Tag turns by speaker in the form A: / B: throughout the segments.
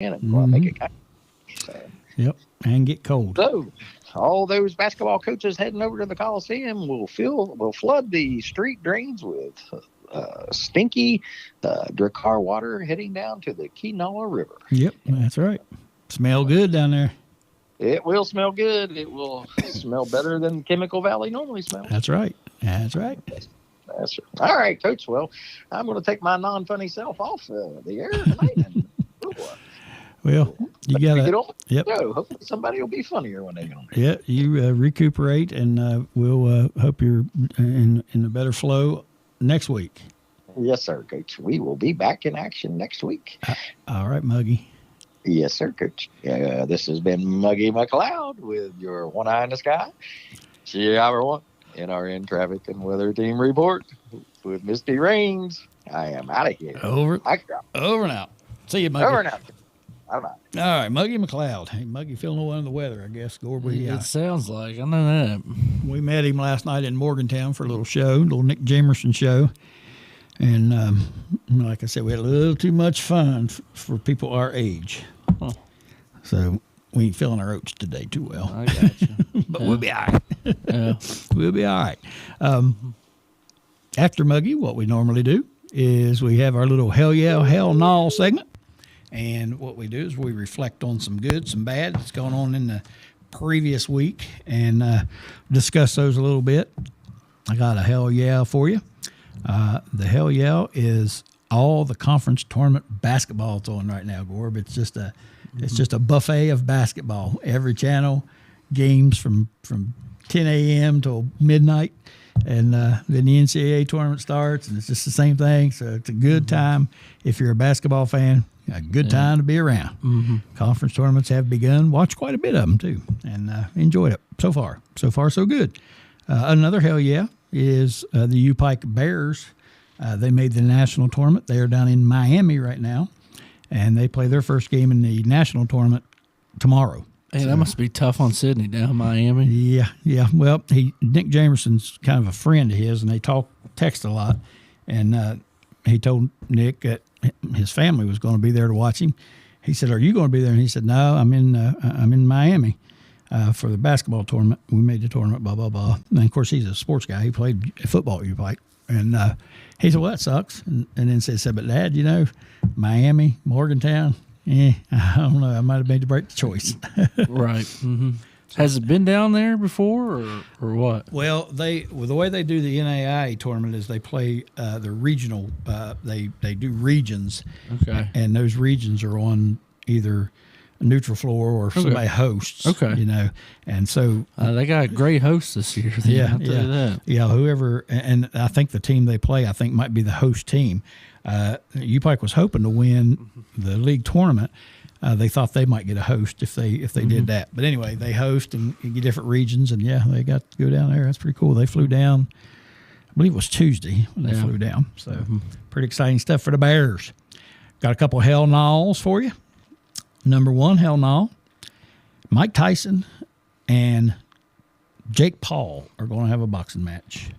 A: and go out and make it. So.
B: Yep, and get cold.
A: So, all those basketball coaches heading over to the Coliseum will flood the street drains with stinky Dracar water heading down to the Kenala River.
B: Yep, that's right. Smell good down there.
A: It will smell good. It will smell better than Chemical Valley normally smells.
B: That's right. That's right.
A: That's right. All right, Coach. Well, I'm going to take my non-funny self off the air tonight. And,
B: well, you got to. Yep.
A: So hopefully somebody will be funnier when they get on.
B: Yeah, you recuperate, and we'll hope you're in a better flow next week.
A: Yes, sir, Coach. We will be back in action next week.
B: All right, Muggy.
A: Yes, sir, Coach. This has been Muggy McLeod with your one eye in the sky. See you, everyone. NRN Traffic and Weather Team Report with Misty Rains. I am out of here.
B: Over and out. See you, Muggy.
A: Over and out. Bye-bye.
B: All right, Muggy McLeod. Hey, Muggy feeling a little under the weather, I guess.
C: It sounds like. I know that.
B: We met him last night in Morgantown for a little show, little Nick Jamerson show. And like I said, we had a little too much fun for people our age. Huh. So we ain't feeling our oats today too well.
C: I got you.
B: But we'll be all right. We'll be all right. After Muggy, what we normally do is we have our little Hell Yeah, Hell No segment. And what we do is we reflect on some good, some bad that's going on in the previous week and discuss those a little bit. I got a Hell Yeah for you. The Hell Yeah is all the conference tournament basketball that's on right now, Gorb. It's just a buffet of basketball. Every channel, games from 10 a.m. till midnight. And then the NCAA tournament starts, and it's just the same thing. So it's a good time if you're a basketball fan. A good time to be around. Mm-hmm. Conference tournaments have begun. Watched quite a bit of them, too, and enjoyed it so far. So far, so good. Another Hell Yeah is the U-Pike Bears. They made the national tournament. They are down in Miami right now, and they play their first game in the national tournament tomorrow.
C: Hey, that must be tough on Sydney down in Miami.
B: Yeah. Well, Nick Jamerson's kind of a friend of his, and they text a lot, and he told Nick that his family was going to be there to watch him. He said, "Are you going to be there?" And he said, "No, I'm in Miami for the basketball tournament. We made the tournament, blah blah blah." And of course, he's a sports guy. He played football at U-Pike, and he said, "Well, that sucks." And then said, "But Dad, Miami, Morgantown, I don't know. I might have made the right choice."
C: Right. Mm-hmm. Has it been down there before, or what?
B: Well, the way they do the NAIA tournament is they play the regional. They do regions,
C: okay,
B: and those regions are on either a neutral floor or somebody hosts.
C: Okay,
B: and so
C: they got a great host this year.
B: Yeah. Whoever, and I think the team they play, might be the host team. U-Pike was hoping to win the league tournament. They thought they might get a host if they did that. But anyway, they host and you get different regions, and they got to go down there. That's pretty cool. They flew down, I believe it was Tuesday when they flew down. So pretty exciting stuff for the Bears. Got a couple Hell No's for you. Number one, Hell No. Mike Tyson and Jake Paul are going to have a boxing match.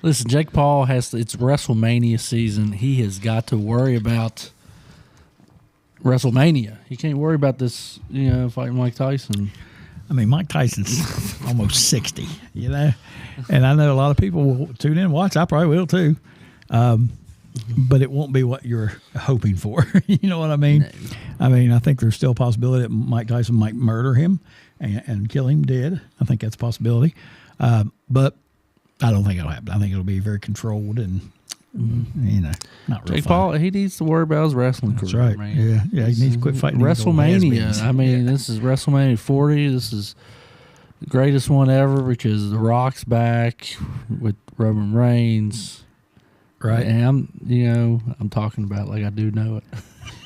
C: Listen, Jake Paul it's WrestleMania season. He has got to worry about WrestleMania. He can't worry about this, fighting Mike Tyson.
B: I mean, Mike Tyson's almost 60, and I know a lot of people will tune in and watch. I probably will too, but it won't be what you're hoping for. You know what I mean? I think there's still a possibility that Mike Tyson might murder him and kill him dead. I think that's a possibility, but I don't think it'll happen. I think it'll be very controlled and not real.
C: Jake Paul, he needs to worry about his wrestling career.
B: That's right. Man. Yeah, he needs to quit fighting
C: WrestleMania. This is WrestleMania 40. This is the greatest one ever because The Rock's back with Roman Reigns.
B: Right.
C: And I'm talking about it like I do know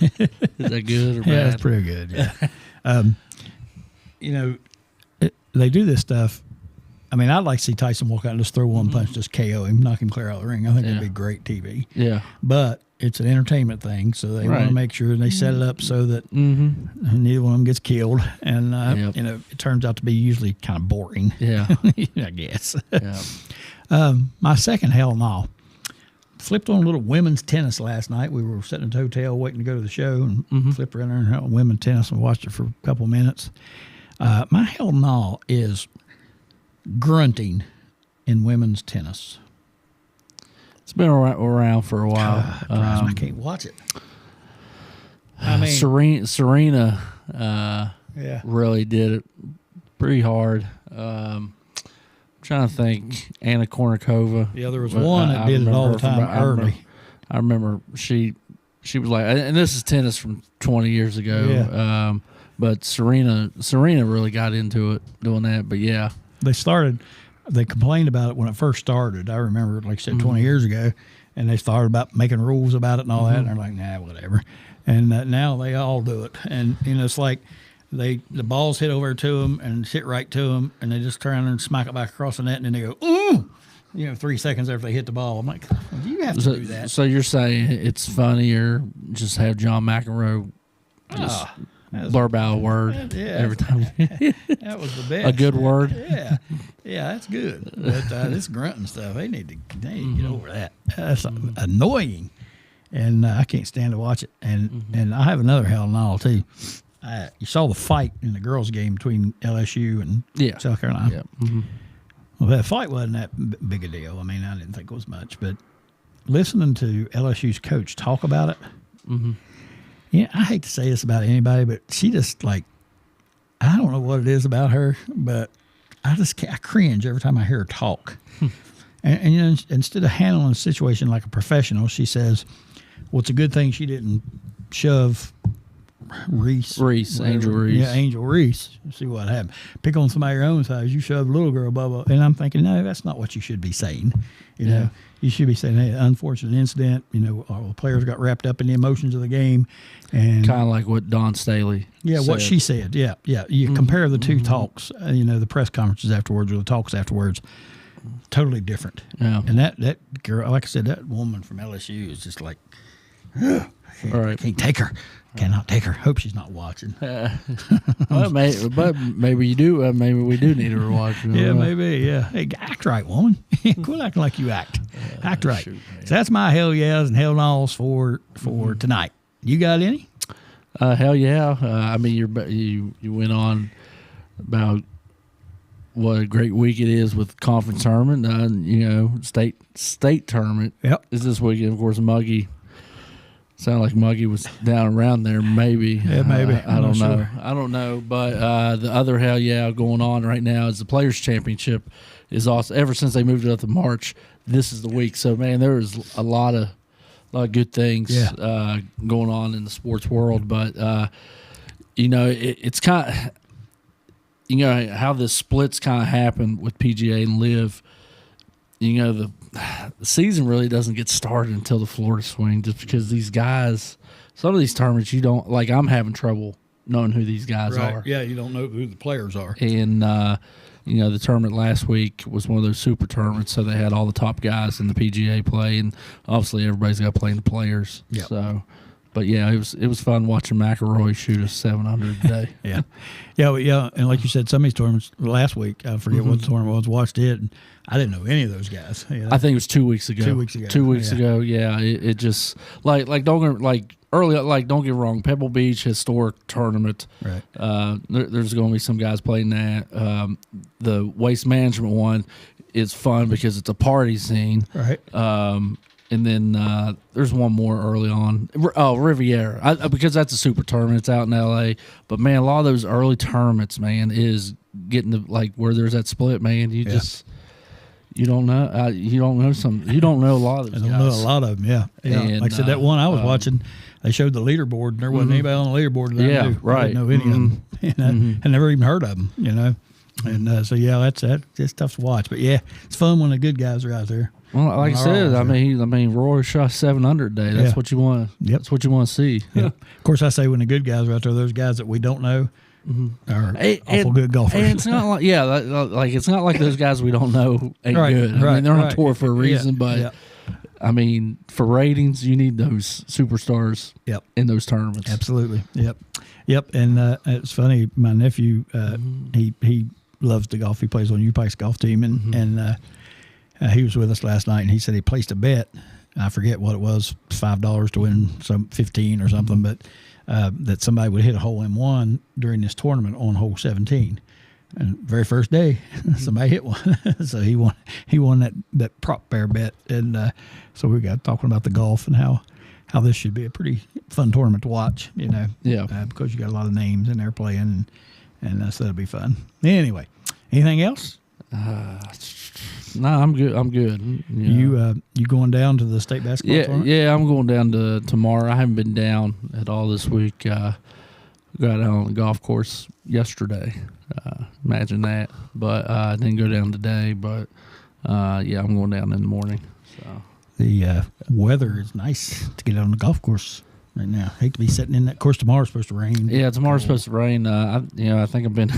C: it. Is that good or bad?
B: Yeah, it's pretty good. Yeah. They do this stuff. I'd like to see Tyson walk out and just throw one punch, just KO him, knock him clear out of the ring. I think it'd be great TV.
C: Yeah.
B: But it's an entertainment thing, so they want to make sure they set it up so that neither one of them gets killed. And, it turns out to be usually kind of boring.
C: Yeah.
B: I guess. Yeah. My second Hell No. flipped on a little women's tennis last night. We were sitting at the hotel waiting to go to the show and flipped around there and women's tennis and watched it for a couple of minutes. My hell no is grunting in women's tennis.
C: It's been around for a while.
B: I can't watch it. I mean,
C: Serena
B: yeah,
C: really did it pretty hard. Trying to think, Anna Kournikova.
B: Yeah, there was one that did it all the time early.
C: I remember she was like, and this is tennis from 20 years ago.
B: Yeah.
C: But Serena really got into it doing that. But yeah,
B: they complained about it when it first started. I remember, like I said, 20 years ago, and they started about making rules about it and all that. And they're like, nah, whatever. And now they all do it. And it's like the balls hit over to them and hit right to them, and they just turn and smack it back across the net, and then they go, ooh, 3 seconds after they hit the ball. I'm like, well, you have to do that.
C: So you're saying it's funnier just have John McEnroe just blurb out a word every time?
B: That was the best.
C: A good word?
B: Yeah, that's good. But this grunting stuff, they need to get over that. That's annoying, and I can't stand to watch it. And I have another hell no too. You saw the fight in the girls' game between LSU and South Carolina.
C: Yeah. Mm-hmm.
B: Well, that fight wasn't that big a deal. I mean, I didn't think it was much. But listening to LSU's coach talk about it, I hate to say this about anybody, but she just, like, I don't know what it is about her, but I cringe every time I hear her talk. And instead of handling a situation like a professional, she says, well, it's a good thing she didn't shove Angel Reese. Yeah, Angel Reese. See what happened. Pick on somebody your own size. You shove a little girl, blah, blah. And I'm thinking, no, that's not what you should be saying. You know, you should be saying, hey, unfortunate incident. All the players got wrapped up in the emotions of the game. And
C: kind of like what Dawn Staley said.
B: What she said. Yeah. You compare the two talks, the press conferences afterwards or the talks afterwards, totally different.
C: Yeah.
B: And that girl, like I said, that woman from LSU is just like, I can't take her. Cannot take her. Hope she's not watching.
C: But maybe you do. Maybe we do need her to watch.
B: Yeah, maybe. Yeah. Hey, act right, woman. Quit acting like you act. Act right. Shoot, so that's my hell yeahs and hell no's for tonight. You got any?
C: Hell yeah. I mean, you went on about what a great week it is with conference tournament. State tournament.
B: Yep.
C: Is this weekend? Of course, Muggy. Sound like Muggy was down around there, maybe.
B: Yeah, maybe.
C: I don't know. Sure. I don't know. But the other hell yeah going on right now is the Players' Championship is also, ever since they moved it up to March, this is the week. So, man, there is a lot of good things going on in the sports world. But, it's kind of, how this splits kind of happened with PGA and LIV. The season really doesn't get started until the Florida Swing, just because these guys, some of these tournaments you don't, like, I'm having trouble knowing who these guys are.
B: Yeah, you don't know who the players are.
C: And, the tournament last week was one of those super tournaments, so they had all the top guys in the PGA play, and obviously everybody's got to play in the players.
B: Yep.
C: So, but yeah, it was fun watching McElroy shoot a 700 today.
B: Yeah, and like you said, some of these tournaments last week, I forget what the tournament was, watched it, and I didn't know any of those guys.
C: I think it was 2 weeks ago.
B: 2 weeks ago.
C: 2 weeks ago, yeah. It just don't get wrong. Pebble Beach historic tournament.
B: Right.
C: There's going to be some guys playing that. The Waste Management one is fun because it's a party scene.
B: Right.
C: And then there's one more early on. Oh, Riviera, because that's a super tournament. It's out in L.A. But, man, a lot of those early tournaments, man, is getting to, like, where there's that split, man. You just – you don't know. You don't know a lot of those guys.
B: I don't know a lot of them, yeah. And, like I said, that one I was watching, they showed the leaderboard, and there wasn't anybody on the leaderboard that I knew.
C: Right.
B: I didn't know any of them. I never even heard of them, And so, that's tough to watch. But, yeah, it's fun when the good guys are out there.
C: Well, like I said, I mean, Roy shot 700 today. That's what you want.
B: Yep.
C: That's what you want to see.
B: Yep. Of course, I say when the good guys are out there, those guys that we don't know are awful good golfers.
C: And it's not like it's not like those guys we don't know ain't good. I mean, they're on tour for a reason, but I mean, for ratings, you need those superstars. In those tournaments.
B: Absolutely. Yep. And it's funny. My nephew, he loves to golf. He plays on UPike's golf team, and he was with us last night, and he said he placed a bet I forget what it was, $5 to win some 15 or something, but that somebody would hit a hole in one during this tournament on hole 17. And very first day, somebody hit one, so he won that prop pair bet, and so we got talking about the golf and how this should be a pretty fun tournament to watch, because you got a lot of names in there playing, and so that'll be fun. Anyway, anything else?
C: No, I'm good.
B: You going down to the state basketball tournament?
C: Yeah, I'm going down to tomorrow. I haven't been down at all this week. Got out on the golf course yesterday. Imagine that. But I didn't go down today. But I'm going down in the morning. So
B: the weather is nice to get out on the golf course right now. I hate to be sitting in that course. Tomorrow's supposed to rain.
C: Yeah, tomorrow's supposed to rain. I think I've been.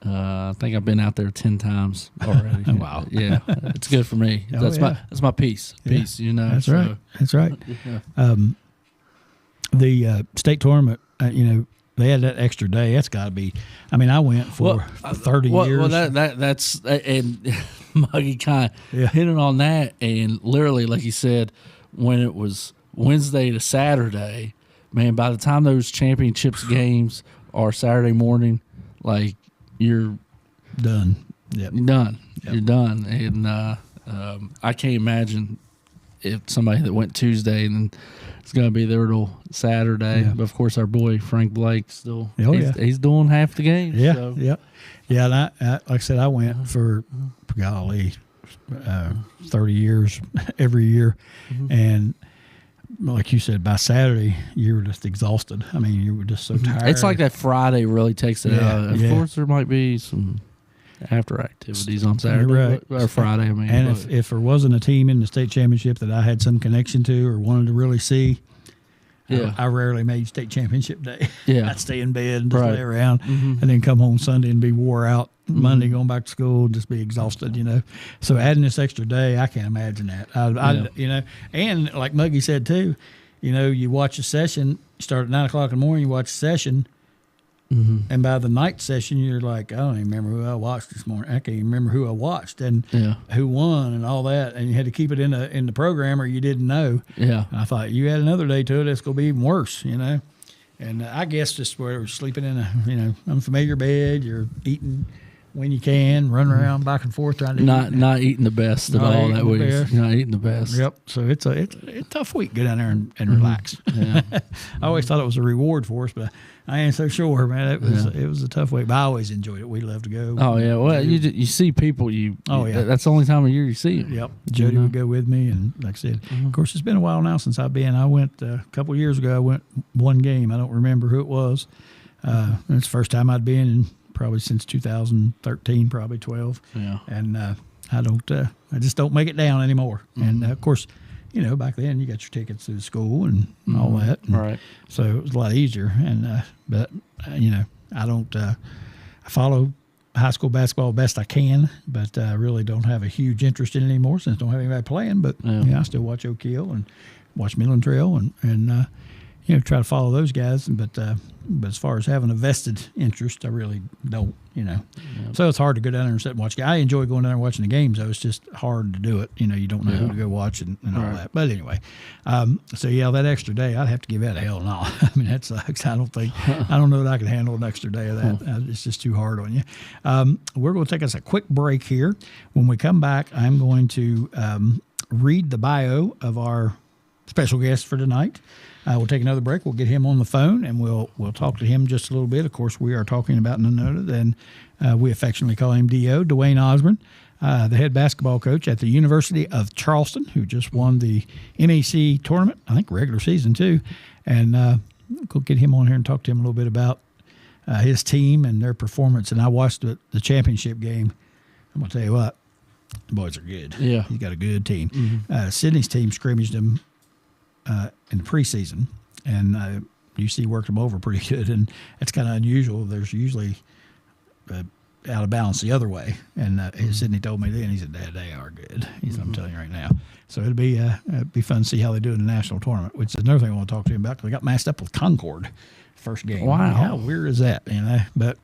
C: I think I've been out there 10 times already.
B: Wow.
C: Yeah, it's good for me. That's my peace. Peace.
B: That's right. That's right.
C: Yeah.
B: The state tournament. They had that extra day. That's got to be. I mean, I went for 30 years.
C: Well, that's and Muggy kind of hit it on that, and literally, like you said, when it was Wednesday to Saturday, man, by the time those championships games are Saturday morning, like you're
B: done.
C: Yep. You're done. Yep. You're done, and I can't imagine if somebody that went Tuesday and then it's going to be there till Saturday. Yeah. But of course, our boy Frank Blake still. He's doing half the games.
B: Yeah,
C: so.
B: Yeah. And I like I said, I went for 30 years every year, and like you said, by Saturday you were just exhausted. I mean, you were just so tired.
C: It's like that Friday really takes it out. Of course, there might be some after activities on Saturday,
B: right.
C: Or Friday. I mean,
B: and if there wasn't a team in the state championship that I had some connection to or wanted to really see, I rarely made state championship day.
C: Yeah,
B: I'd stay in bed and just lay around, and then come home Sunday and be wore out. Monday going back to school, and just be exhausted. So adding this extra day, I can't imagine that. And like Muggy said too, you watch a session, you start at 9 o'clock in the morning, you watch a session. And by the night session, you're like, I don't even remember who I watched this morning. I can't even remember who I watched and who won and all that. And you had to keep it in the program or you didn't know.
C: Yeah.
B: And I thought, you add another day to it, it's going to be even worse, And I guess just where we're sleeping in a unfamiliar bed, you're eating when you can, running around back and forth trying to
C: not eating the best at all that week. Not eating the best.
B: Yep. So it's a tough week. Go down there and relax.
C: Yeah.
B: I always thought it was a reward for us, but I ain't so sure, man. It was a tough week, but I always enjoyed it. We love to go.
C: Oh yeah. Well, you see people. That's the only time of year you see them.
B: Yep. Jody would go with me, and like I said, of course, it's been a while now since I've been. I went a couple of years ago. I went one game. I don't remember who it was. It's the first time I'd been in. Probably since 2013, probably 12.
C: Yeah.
B: And I just don't make it down anymore. And of course, back then you got your tickets to the school and all that. And
C: right.
B: So it was a lot easier. And but I don't. I follow high school basketball best I can, but I really don't have a huge interest in it anymore since I don't have anybody playing. But I still watch Oak Hill and watch Midland Trail and try to follow those guys. But as far as having a vested interest, I really don't, Yep. So it's hard to go down there and sit and watch. I enjoy going down there and watching the games, though. It's just hard to do it. You don't know who to go watch and all that. But anyway, that extra day, I'd have to give that a hell no. I mean, that sucks. I don't know that I can handle an extra day of that. It's just too hard on you. We're going to take us a quick break here. When we come back, I'm going to read the bio of our special guest for tonight. We'll take another break. We'll get him on the phone, and we'll talk to him just a little bit. Of course, we are talking about none other than we affectionately call him D.O., Dwaine Osborne, the head basketball coach at the University of Charleston, who just won the MAC tournament, I think regular season too. And we'll get him on here and talk to him a little bit about his team and their performance. And I watched the championship game. I'm going to tell you what, the boys are good.
C: Yeah.
B: He's got a good team. Sydney's team scrimmaged him in the preseason, and UC worked them over pretty good, and it's kind of unusual. There's usually out of balance the other way. And Sydney told me then, he said, Dad, they are good. He said, I'm telling you right now. So it'd be fun to see how they do in the national tournament, which is another thing I want to talk to him about, because they got matched up with Concord first game.
C: Wow.
B: How weird is that? But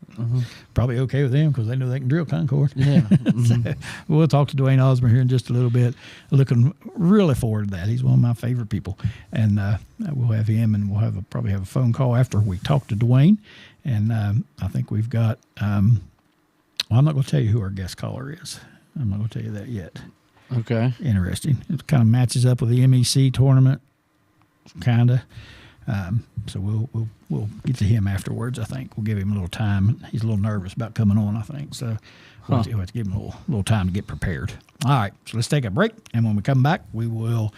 B: probably okay with them because they know they can drill Concord.
C: Yeah.
B: So we'll talk to Dwaine Osborne here in just a little bit. Looking really forward to that. He's one of my favorite people. And we'll have him, and we'll probably have a phone call after we talk to Dwaine. And I think we've got I'm not going to tell you who our guest caller is. I'm not going to tell you that yet.
C: Okay.
B: Interesting. It kind of matches up with the MEC tournament, kind of. So we'll get to him afterwards. I think we'll give him a little time. He's a little nervous about coming on, I think. So we'll have to give him a little time to get prepared. All right, so let's take a break, and when we come back, we will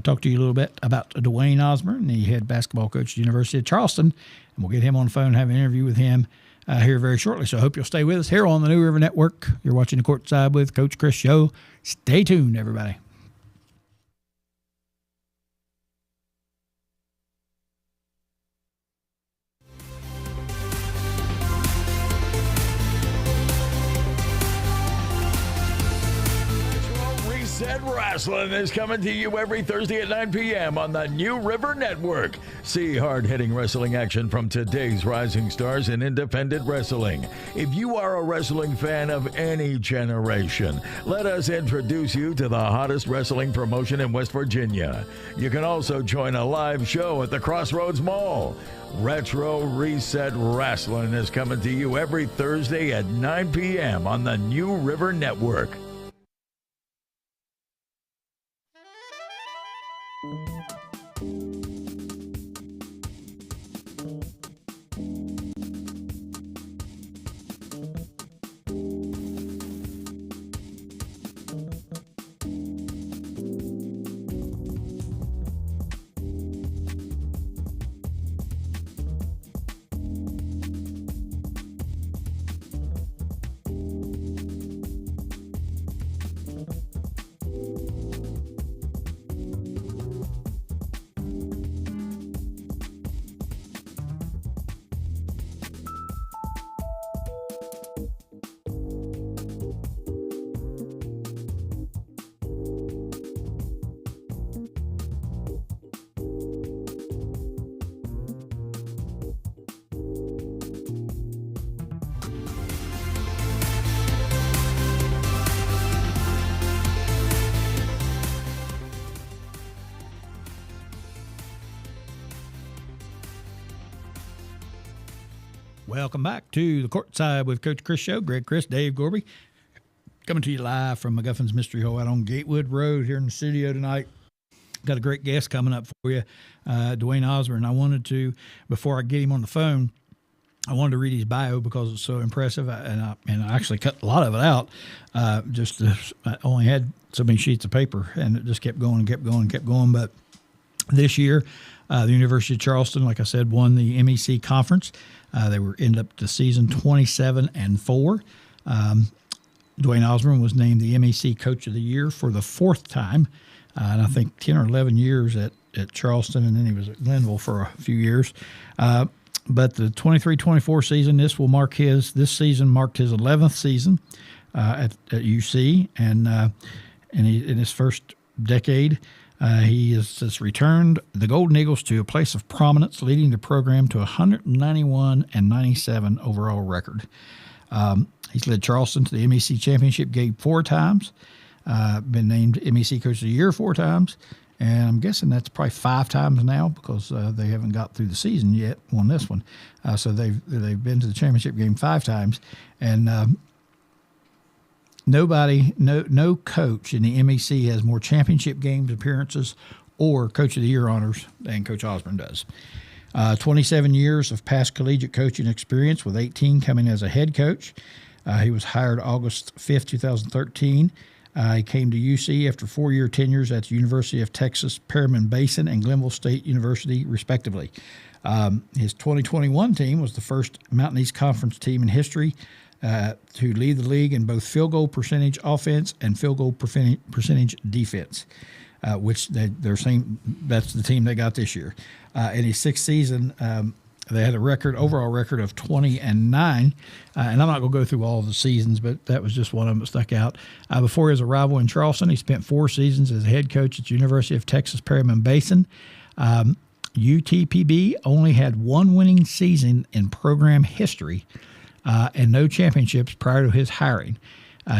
B: talk to you a little bit about Dwaine Osborne, the head basketball coach at the University of Charleston, and we'll get him on the phone and have an interview with him here very shortly. So I hope you'll stay with us here on the New River Network. You're watching the Courtside with Coach Crist show. Stay tuned, everybody.
D: Wrestling is coming to you every Thursday at 9 p.m. on the New River Network. See hard-hitting wrestling action from today's rising stars in independent wrestling. If you are a wrestling fan of any generation, let us introduce you to the hottest wrestling promotion in West Virginia. You can also join a live show at the Crossroads Mall. Retro Reset Wrestling is coming to you every Thursday at 9 p.m. on the New River Network.
B: Welcome back to the Courtside with Coach Crist show. Greg Crist, Dave Gorby, coming to you live from McGuffin's Mystery Hole out on Gatewood Road here in the studio tonight. Got a great guest coming up for you, Dwaine Osborne. I wanted to, before I get him on the phone, I wanted to read his bio because it's so impressive, and I actually cut a lot of it out. I only had so many sheets of paper, and it just kept going and kept going and kept going. But this year, the University of Charleston, like I said, won the MEC conference. They ended up the season 27-4. Dwaine Osborne was named the MEC Coach of the Year for the fourth time, and I think 10 or 11 years at Charleston, and then he was at Glenville for a few years. But the 23-24 season, this season marked his 11th season at UC, and in his first decade, he has returned the Golden Eagles to a place of prominence, leading the program to a 191-97 overall record. He's led Charleston to the MEC Championship game 4 times, been named MEC Coach of the Year 4 times, and I'm guessing that's probably 5 times now because they haven't got through the season yet, won this one. So they've been to the championship game 5 times, and no coach in the MEC has more championship games appearances or Coach of the Year honors than Coach Osborne does. 27 years of past collegiate coaching experience, with 18 coming as a head coach. He was hired August 5th, 2013. He came to UC after 4-year tenures at the University of Texas, Permian Basin, and Glenville State University, respectively. His 2021 team was the first Mountain East Conference team in history to lead the league in both field goal percentage offense and field goal percentage defense, which they're saying that's the team they got this year. In his 6th season They had overall record of 20-9, and I'm not going to go through all of the seasons, but that was just one of them that stuck out. Before his arrival in Charleston, he spent 4 seasons as head coach at the University of Texas Perryman Basin. UTPB only had 1 winning season in program history and no championships prior to his hiring.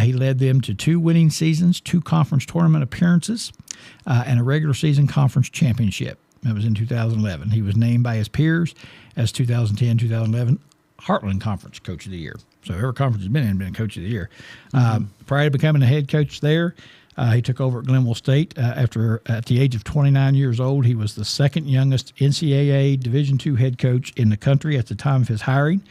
B: He led them to 2 winning seasons, 2 conference tournament appearances, and a regular season conference championship. That was in 2011. He was named by his peers as 2010-2011 Heartland Conference Coach of the Year. So every conference has been Coach of the Year. Prior to becoming a head coach there, he took over at Glenville State. At the age of 29 years old, he was the second youngest NCAA Division II head coach in the country at the time of his hiring.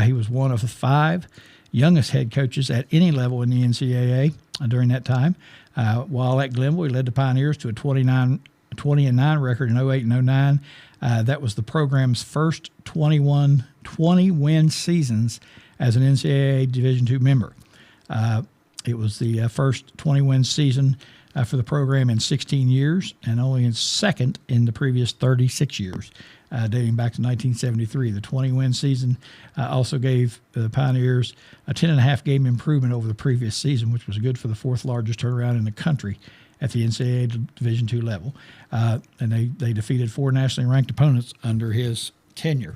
B: He was one of the 5 youngest head coaches at any level in the NCAA during that time. While at Glenville, he led the Pioneers to a 20-9 record in 08 and 09. That was the program's first 20-win seasons as an NCAA Division II member. It was the first 20-win season for the program in 16 years and only its second in the previous 36 years, dating back to 1973. The 20-win season also gave the Pioneers a 10.5 game improvement over the previous season, which was good for the 4th largest turnaround in the country at the NCAA Division II level. And they defeated 4 nationally ranked opponents under his tenure.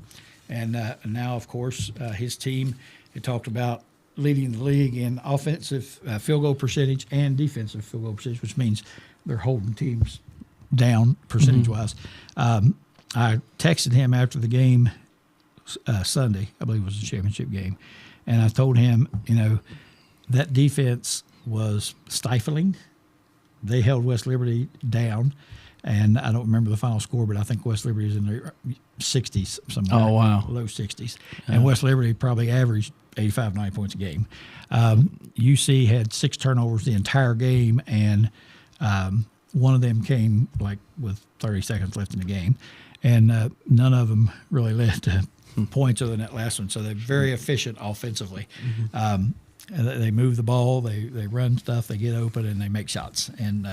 B: And now, of course, his team, it talked about leading the league in offensive field goal percentage and defensive field goal percentage, which means they're holding teams down percentage-wise. I texted him after the game Sunday, I believe it was a championship game, and I told him, that defense was stifling. They held West Liberty down, and I don't remember the final score, but I think West Liberty is in the 60s, somewhere.
C: Oh, wow.
B: Low 60s. And West Liberty probably averaged 85, 90 points a game. UC had 6 turnovers the entire game, and one of them came with 30 seconds left in the game. And none of them really led to points other than that last one. So they're very efficient offensively. They move the ball, they run stuff, they get open, and they make shots. And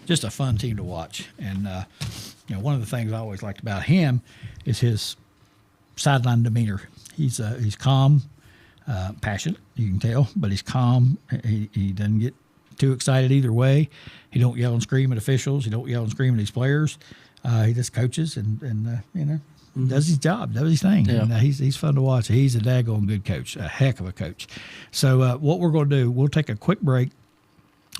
B: just a fun team to watch. And one of the things I always liked about him is his sideline demeanor. He's calm, passionate, you can tell, but he's calm. He doesn't get too excited either way. He don't yell and scream at officials. He don't yell and scream at his players. He just coaches and does his job, does his thing.
C: Yeah.
B: And he's fun to watch. He's a daggone good coach, a heck of a coach. So what we're going to do, we'll take a quick break.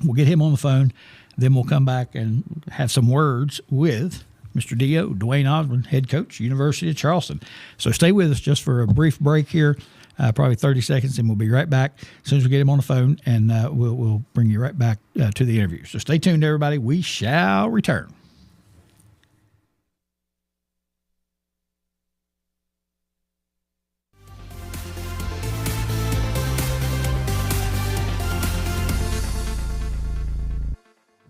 B: We'll get him on the phone. Then we'll come back and have some words with Mr. D.O., Dwaine Osborne, head coach, University of Charleston. So stay with us just for a brief break here, probably 30 seconds, and we'll be right back as soon as we get him on the phone, and we'll bring you right back to the interview. So stay tuned, everybody. We shall return.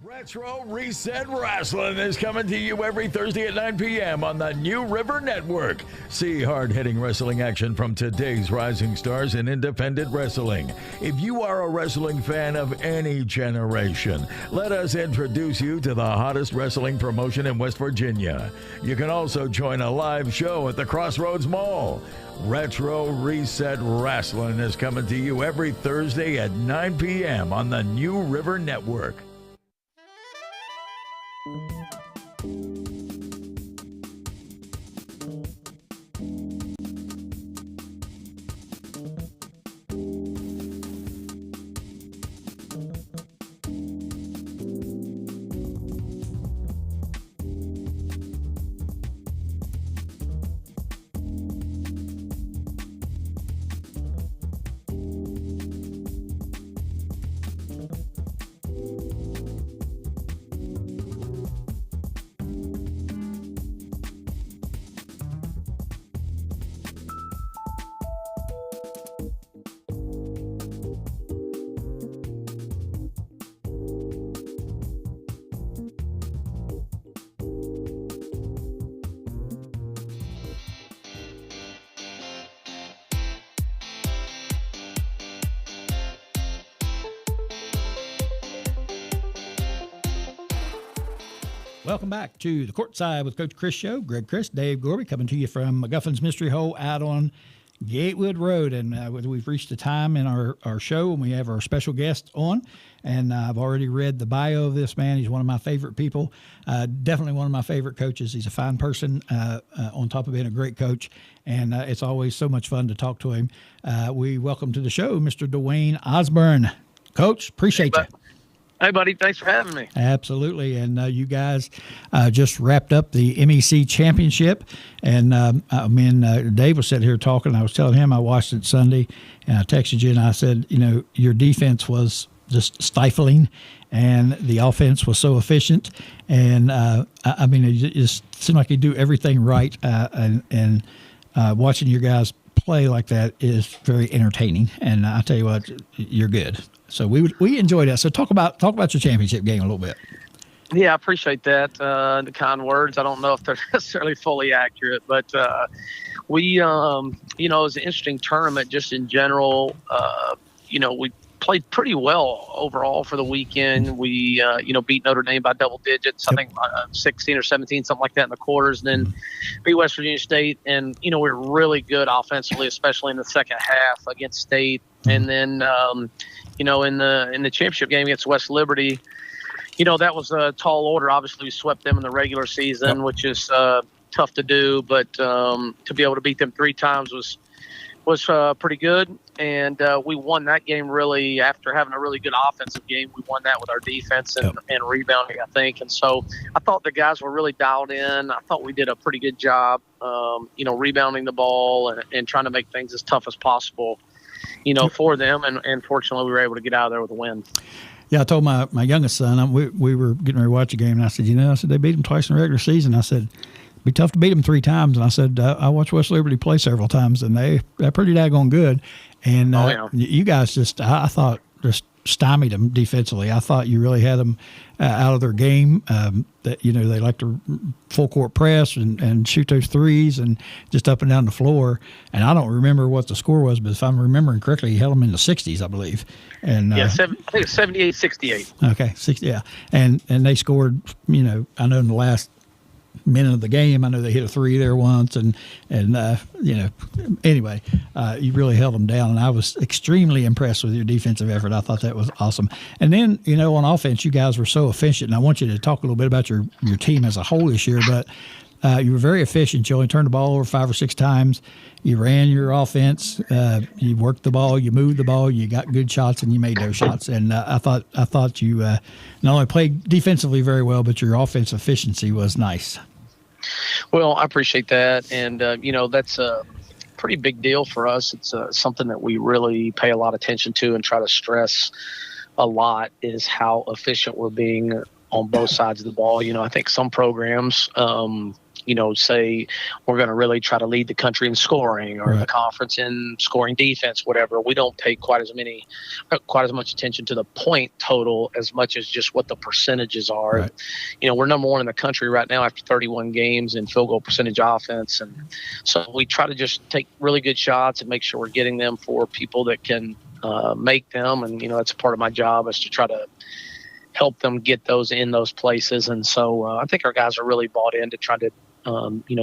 D: Retro Reset Wrestling is coming to you every Thursday at 9 p.m. on the New River Network. See hard-hitting wrestling action from today's rising stars in independent wrestling. If you are a wrestling fan of any generation, let us introduce you to the hottest wrestling promotion in West Virginia. You can also join a live show at the Crossroads Mall. Retro Reset Wrestling is coming to you every Thursday at 9 p.m. on the New River Network.
B: Welcome back to the Courtside with Coach Crist show. Greg Crist, Dave Gorby, coming to you from McGuffin's Mystery Hole out on Gatewood Road. And we've reached a time in our show when we have our special guest on. And I've already read the bio of this man. He's one of my favorite people, definitely one of my favorite coaches. He's a fine person on top of being a great coach. And it's always so much fun to talk to him. We welcome to the show Mr. Dwaine Osborne. Coach, appreciate you.
E: Hey, buddy. Thanks for having me.
B: Absolutely. And you guys just wrapped up the MEC championship. And me and Dave was sitting here talking. I was telling him I watched it Sunday, and I texted you, and I said, your defense was just stifling, and the offense was so efficient. And, it just seemed like you do everything right. And watching your guys play like that is very entertaining. And I tell you what, you're good. So we enjoyed that. So talk about your championship game a little bit.
E: Yeah, I appreciate that. The kind words. I don't know if they're necessarily fully accurate, but we, it was an interesting tournament just in general. We played pretty well overall for the weekend. We, beat Notre Dame by double digits. I think 16 or 17, something like that in the quarters, and then beat West Virginia State. And, we were really good offensively, especially in the second half against State. And then, in the championship game against West Liberty, that was a tall order. Obviously, we swept them in the regular season, which is tough to do. But to be able to beat them 3 times was pretty good. And we won that game really after having a really good offensive game. We won that with our defense and rebounding, I think. And so I thought the guys were really dialed in. I thought we did a pretty good job, rebounding the ball and trying to make things as tough as possible, for them. And fortunately, we were able to get out of there with a win.
B: Yeah, I told my youngest son, we were getting ready to watch a game, and I said, they beat them twice in the regular season. I said, it'd be tough to beat them 3 times. And I said, I watched West Liberty play several times, and they're pretty daggone good. And you guys I thought, just stymied them defensively. I thought you really had them out of their game. That they like to full court press and shoot those threes and just up and down the floor. And I don't remember what the score was, but if I'm remembering correctly, he held them in the 60s, I believe. And
E: I think it's 78-68.
B: Okay, 60. Yeah, and they scored. I know in the last minute of the game, I know they hit a 3 there once, and anyway, you really held them down, and I was extremely impressed with your defensive effort. I thought that was awesome. And then, on offense, you guys were so efficient, and I want you to talk a little bit about your team as a whole this year, but you were very efficient. You only turned the ball over 5 or 6 times. You ran your offense. You worked the ball. You moved the ball. You got good shots, and you made those shots. And I thought you not only played defensively very well, but your offensive efficiency was nice.
E: Well, I appreciate that, and that's a pretty big deal for us. It's something that we really pay a lot of attention to and try to stress a lot, is how efficient we're being on both sides of the ball. I think some programs say we're going to really try to lead the country in scoring, or the conference in scoring defense, whatever. We don't pay quite as much attention to the point total as much as just what the percentages are. Right. We're number 1 in the country right now after 31 games in field goal percentage offense. And so we try to just take really good shots and make sure we're getting them for people that can make them. And, that's a part of my job, is to try to help them get those in those places. And so I think our guys are really bought in to try to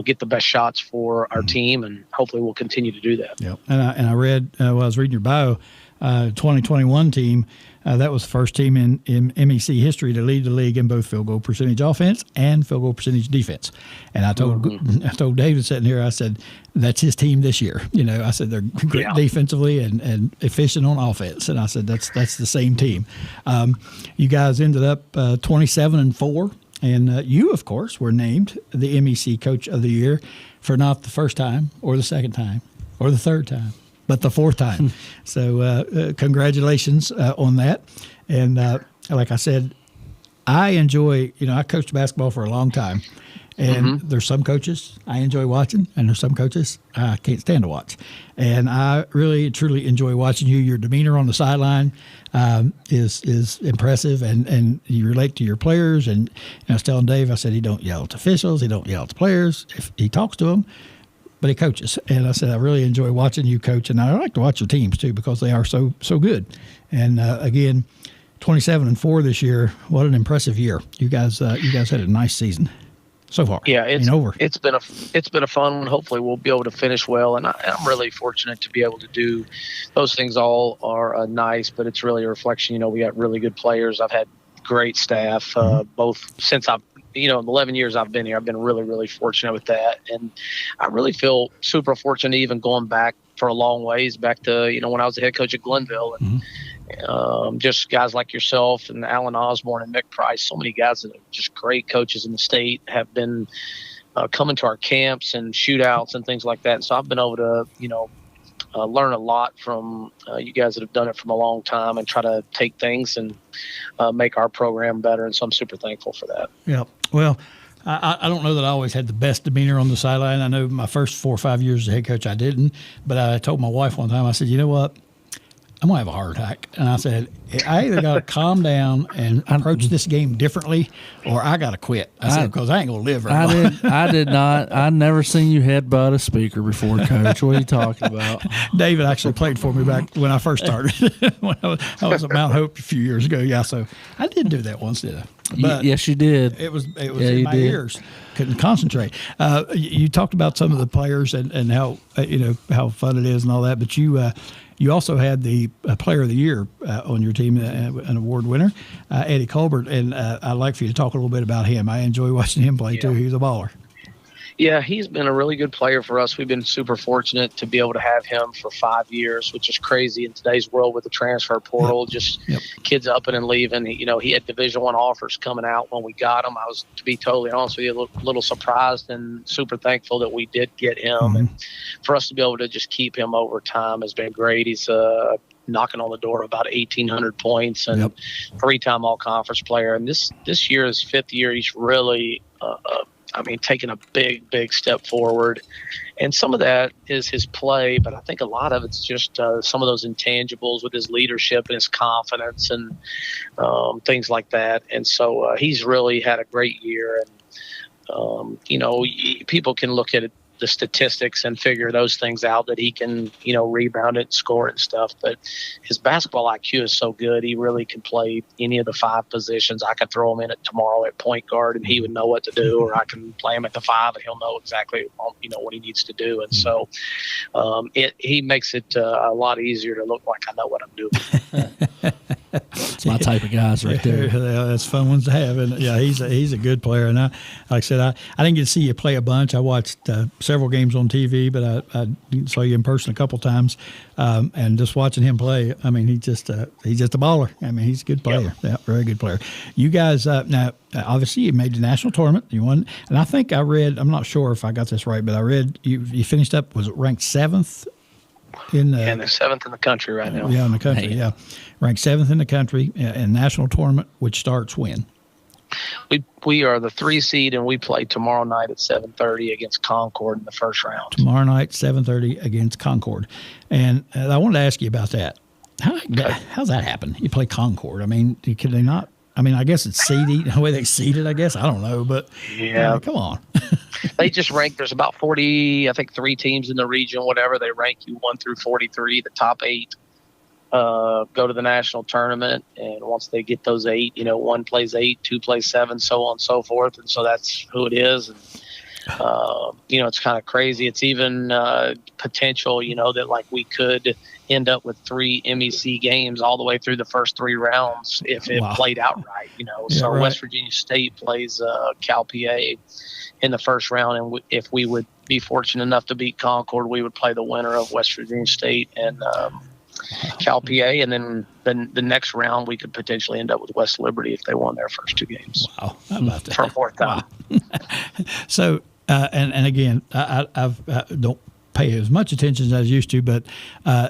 E: get the best shots for our team, and hopefully we'll continue to do that. Yep.
B: And I read, I was reading your bio, 2021 team, that was the first team in MEC history to lead the league in both field goal percentage offense and field goal percentage defense. And I told David sitting here, I said, that's his team this year. I said they're great defensively and efficient on offense. And I said, that's the same team. You guys ended up 27-4. And you, of course, were named the MEC Coach of the Year for not the first time or the second time or the third time, but the 4th time. So congratulations on that. And like I said, I enjoy, I coached basketball for a long time. And there's some coaches I enjoy watching, and there's some coaches I can't stand to watch. And I really, truly enjoy watching you. Your demeanor on the sideline is impressive, and you relate to your players. And I was telling Dave, I said, he don't yell at officials, he don't yell at the players. If he talks to them, but he coaches. And I said, I really enjoy watching you coach, and I like to watch your teams too, because they are so good. And again, 27-4 this year. What an impressive year! You guys had a nice season so far.
E: Yeah,
B: it's
E: been a fun one. Hopefully, we'll be able to finish well, and I'm really fortunate to be able to do those things. All are nice, but it's really a reflection. We got really good players. I've had great staff, both since in the 11 years I've been here. I've been really, really fortunate with that, and I really feel super fortunate, even going back for a long ways back to when I was the head coach at Glenville, and just guys like yourself and Alan Osborne and Mick Price, so many guys that are just great coaches in the state have been coming to our camps and shootouts and things like that. And so I've been able to, learn a lot from you guys that have done it from a long time and try to take things and make our program better. And so I'm super thankful for that.
B: Yeah. Well, I don't know that I always had the best demeanor on the sideline. I know my first 4 or 5 years as head coach I didn't, but I told my wife one time, I said, you know what? I'm going to have a heart attack. And I said, I either got to calm down and approach this game differently, or I got to quit. I said, because I ain't going to live very long.
C: I did not. I never seen you headbutt a speaker before, Coach. What are you talking about?
B: David actually played for me back when I first started. When I was at Mount Hope a few years ago. Yeah, so I did do that once, did I? But
C: yes, you did.
B: It was in my ears. Couldn't concentrate. You talked about some of the players and how how fun it is and all that, but you also had the Player of the Year on your team, an award winner, Eddie Colbert, and I'd like for you to talk a little bit about him. I enjoy watching him play too. He's a baller.
E: Yeah, he's been a really good player for us. We've been super fortunate to be able to have him for 5 years, which is crazy in today's world with the transfer portal. Kids up and leaving. He had Division I offers coming out when we got him. I was, to be totally honest with you, a little surprised and super thankful that we did get him. And for us to be able to just keep him over time has been great. He's knocking on the door of about 1,800 points and 3-time all-conference player. And this year, his 5th year, he's really taking a big, big step forward. And some of that is his play, but I think a lot of it's just some of those intangibles with his leadership and his confidence and things like that. And so he's really had a great year. And, people can look at the statistics and figure those things out, that he can, rebound it, score it and stuff. But his basketball IQ is so good. He really can play any of the 5 positions. I could throw him in it tomorrow at point guard and he would know what to do, or I can play him at the 5 and he'll know exactly, what he needs to do. And so he makes it a lot easier to look like I know what I'm doing.
C: It's my type of guys right there.
B: Yeah, that's fun ones to have. And yeah, he's a good player. And like I said, I didn't get to see you play a bunch. I watched several games on TV, but I saw you in person a couple times. And just watching him play, he's just a baller. He's a good player. Yep. Yeah, very good player. You guys, now, obviously you made the national tournament. You won. And I think I read, I'm not sure if I got this right, but I read you finished up, was it ranked 7th?
E: And they're 7th in the country right now.
B: Yeah, in the country, yeah. Ranked 7th in the country in national tournament, which starts when?
E: We are the 3 seed, and we play tomorrow night at 7:30 against Concord in the first round.
B: Tomorrow night, 7:30 against Concord. And I wanted to ask you about that. How's that happen? You play Concord. Can they not? I guess it's seeded, the way they seeded, I guess. I don't know, but yeah, come on.
E: They just rank, there's about 40, I think 3 teams in the region, whatever. They rank you 1 through 43. The top 8 go to the national tournament. And once they get those 8, 1 plays 8, 2 plays 7, so on and so forth. And so that's who it is. And, it's kind of crazy. It's even potential, that like we could end up with 3 MEC games all the way through the first 3 rounds if it played out right, So right. West Virginia State plays Cal PA in the first round, and if we would be fortunate enough to beat Concord, we would play the winner of West Virginia State and Cal PA, and then the next round we could potentially end up with West Liberty if they won their first 2 games.
B: Wow, how about that?
E: For a 4th time.
B: Wow. So, and again, I don't pay as much attention as I used to, but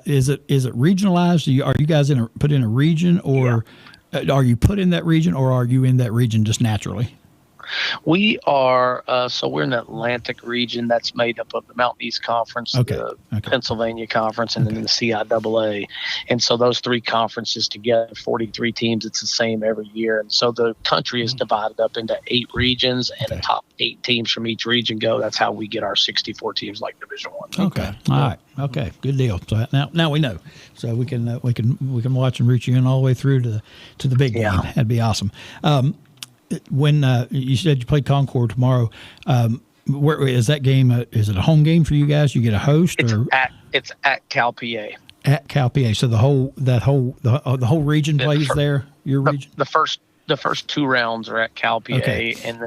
B: is it regionalized? Are you guys put in a region, or are you put in that region, or are you in that region just naturally?
E: We are, so we're in the Atlantic region that's made up of the Mountain East Conference, the Pennsylvania Conference, and then the CIAA. And so those three conferences together, 43 teams, it's the same every year. And so the country is divided up into 8 regions, and the top 8 teams from each region go. That's how we get our 64 teams like Division I.
B: Okay. All right. Okay. Good deal. So now we know. So we can watch and root you in all the way through to the big game. That'd be awesome. When you said you played Concord tomorrow, where is that game? Is it a home game for you guys? You get a host,
E: it's at Cal PA.
B: At Cal PA. So the whole region plays there. Your region.
E: The first 2 rounds are at Cal PA, and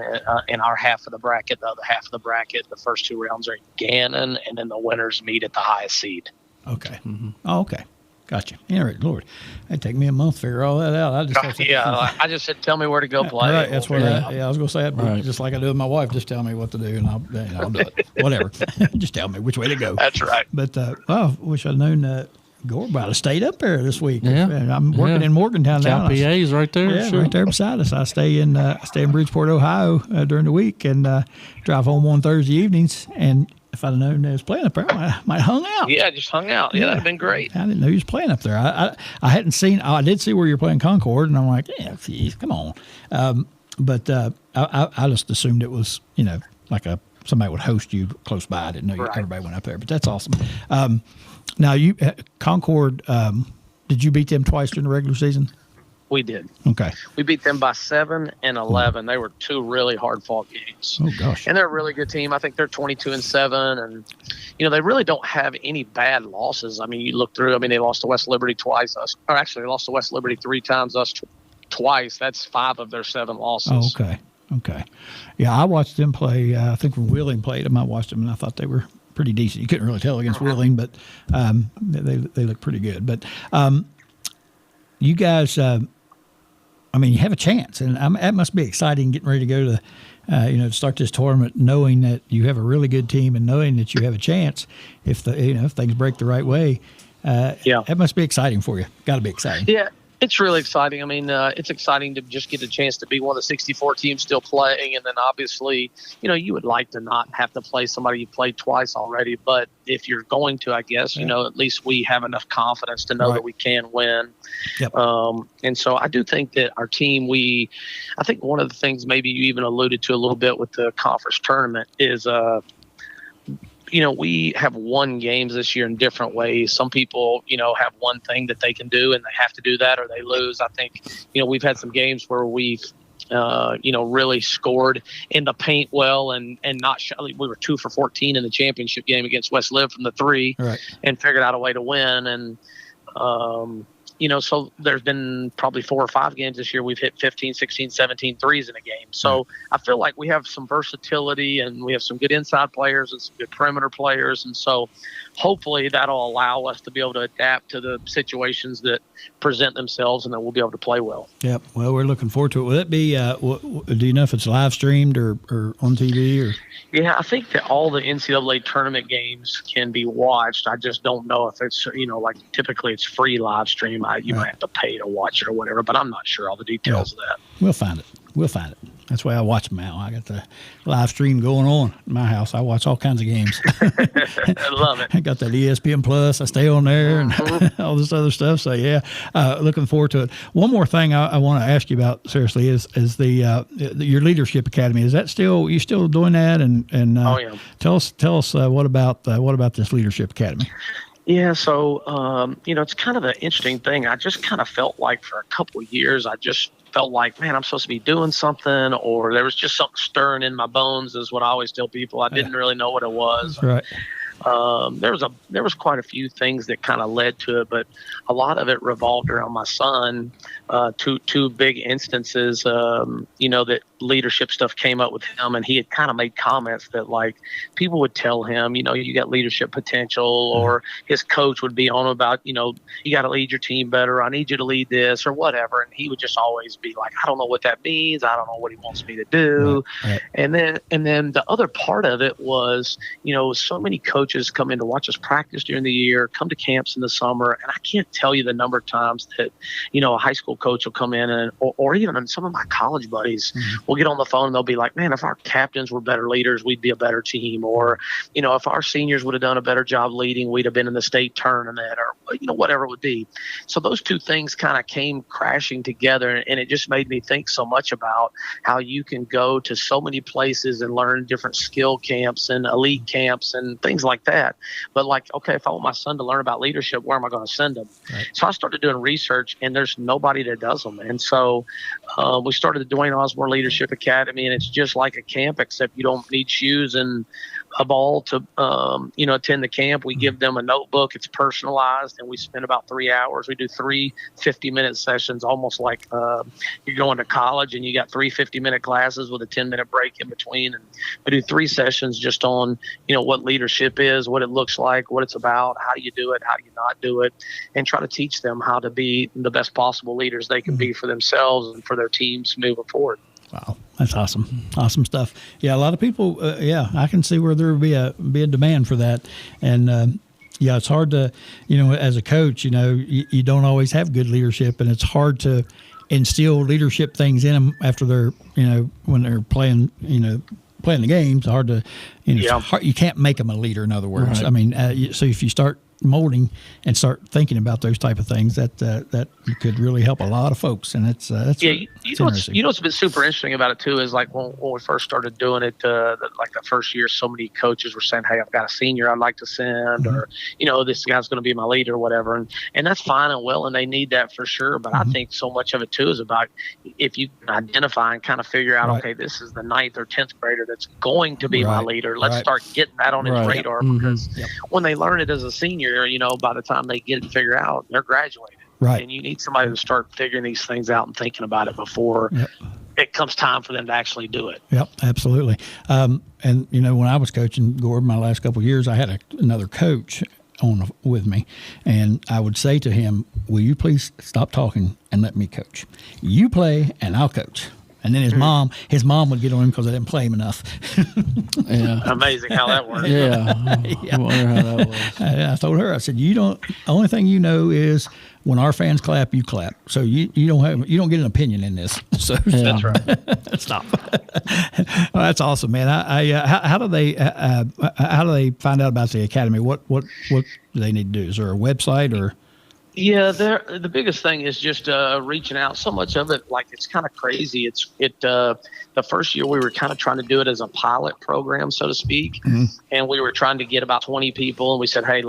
E: in our half of the bracket, the other half of the bracket, the first 2 rounds are in Gannon, and then the winners meet at the highest seed.
B: Okay. Mm-hmm. Oh, okay. Gotcha. Yeah, right, Lord. It'd take me a month to figure all that out.
E: I just said, tell me where to go play.
B: Right, that's what I was going to say. Right. Just like I do with my wife, just tell me what to do, and I'll do it. Whatever. Just tell me which way to go.
E: That's right.
B: But, I wish I'd known Gore might have stayed up there this week. Yeah. I'm working in Morgantown now.
C: Cal PA is right there.
B: Yeah, right there beside us. I stay in Bridgeport, Ohio during the week, and drive home on Thursday evenings. And if I'd known they was playing up there, I might have hung out.
E: Yeah, just hung out. Yeah, that'd have been great.
B: I didn't know he was playing up there. I hadn't seen. I did see where you're playing Concord, and I'm like, yeah, geez, come on. But I just assumed it was, like somebody would host you close by. I didn't know everybody went up there. But that's awesome. Now, Concord, did you beat them twice during the regular season?
E: We did.
B: Okay.
E: We beat them by 7 and 11. They were 2 really hard-fought games.
B: Oh, gosh.
E: And they're a really good team. I think they're 22-7, and they really don't have any bad losses. I mean, you look through. I mean, they lost to West Liberty twice. They lost to West Liberty 3 times. Us twice. That's 5 of their 7 losses.
B: Oh, okay. Yeah, I watched them play. I think when Wheeling played them, I watched them, and I thought they were pretty decent. You couldn't really tell against Wheeling, but they look pretty good. But you guys, you have a chance, and that must be exciting getting ready to go to, to start this tournament, knowing that you have a really good team and knowing that you have a chance if things break the right way. That must be exciting for you. Got to be exciting.
E: Yeah. It's really exciting. I mean, it's exciting to just get a chance to be one of the 64 teams still playing. And then obviously, you would like to not have to play somebody you played twice already. But if you're going to, I guess, at least we have enough confidence to know that we can win.
B: Yep.
E: And so I do think that our team, I think one of the things maybe you even alluded to a little bit with the conference tournament is, we have won games this year in different ways. Some people, have one thing that they can do and they have to do that or they lose. I think, we've had some games where we've, really scored in the paint well and not we were 2 for 14 in the championship game against West Liv from the 3 and figured out a way to win. And, so there's been probably 4 or 5 games this year we've hit 15, 16, 17 threes in a game. So I feel like we have some versatility and we have some good inside players and some good perimeter players. And so hopefully that'll allow us to be able to adapt to the situations that present themselves and then we'll be able to play well.
B: Yep. Well, we're looking forward to it. Will it be, do you know if it's live streamed or on TV or?
E: Yeah, I think that all the NCAA tournament games can be watched. I just don't know if it's, like typically it's free live stream. You might have to pay to watch it or whatever, but I'm not sure all the details of that.
B: We'll find it. That's why I watch them now. I got the live stream going on in my house. I watch all kinds of games.
E: I love it.
B: I got that ESPN Plus. I stay on there and all this other stuff. So, looking forward to it. One more thing I want to ask you about, seriously, is your Leadership Academy. Is that you still doing that? And tell us what about this Leadership Academy?
E: Yeah, so, it's kind of an interesting thing. I just kind of felt like for a couple of years, I just felt like, man, I'm supposed to be doing something, or there was just something stirring in my bones is what I always tell people. I didn't really know what it was.
B: Right.
E: There was quite a few things that kind of led to it, but a lot of it revolved around my son. Two big instances, that leadership stuff came up with him, and he had kind of made comments that like people would tell him, you got leadership potential, or his coach would be on about, you got to lead your team better. I need you to lead this or whatever. And he would just always be like, I don't know what that means. I don't know what he wants me to do. Right. And then the other part of it was, so many coaches come in to watch us practice during the year, come to camps in the summer. And I can't tell you the number of times that, a high school coach will come in or even some of my college buddies we'll get on the phone and they'll be like, man, if our captains were better leaders, we'd be a better team. Or, if our seniors would have done a better job leading, we'd have been in the state tournament, or, whatever it would be. So those two things kind of came crashing together, and it just made me think so much about how you can go to so many places and learn different skill camps and elite camps and things like that. But like, okay, if I want my son to learn about leadership, where am I going to send him? Right. So I started doing research, and there's nobody that does them. And so we started the Dwaine Osborne Leadership Academy, and it's just like a camp, except you don't need shoes and a ball to, attend the camp. We give them a notebook. It's personalized, and we spend about 3 hours. We do 3 50-minute sessions, almost like you're going to college and you got 3 50-minute classes with a 10-minute break in between. And we do 3 sessions just on, what leadership is, what it looks like, what it's about, how you do it, how you not do it, and try to teach them how to be the best possible leaders they can be for themselves and for their teams moving forward.
B: Wow, that's awesome. Awesome stuff. Yeah, a lot of people, I can see where there would be a demand for that. And, it's hard to, as a coach, you don't always have good leadership, and it's hard to instill leadership things in them after they're, when they're playing, playing the games. Hard to, you can't make them a leader, in other words. Right. I mean, so if you start molding and start thinking about those type of things, that could really help a lot of folks. And that's
E: what's been super interesting about it too is like when we first started doing it, like the first year, so many coaches were saying, hey, I've got a senior I'd like to send, or this guy's going to be my leader or whatever, and that's fine and well, and they need that for sure. But I think so much of it too is about if you can identify and kind of figure out, okay, this is the 9th or 10th grader that's going to be my leader. Let's start getting that on his radar, because when they learn it as a senior, by the time they get it figured out, they're graduated. Right. And you need somebody to start figuring these things out and thinking about it before it comes time for them to actually do it.
B: Yep, absolutely. And, when I was coaching Gordon my last couple of years, I had another coach on with me, and I would say to him, will you please stop talking and let me coach? You play and I'll coach. And then his mom would get on him because I didn't play him enough.
E: Yeah, amazing how that works.
C: Yeah, I wonder how that was.
B: I told her, I said, the only thing you know is when our fans clap, you clap. So you don't get an opinion in this. So
E: that's right.
B: Stop. Well, that's awesome, man. How do they find out about the academy? What do they need to do? Is there a website or?
E: Yeah, the biggest thing is just reaching out. So much of it, like, it's kind of crazy. The first year we were kind of trying to do it as a pilot program, so to speak, and we were trying to get about 20 people, and we said, hey,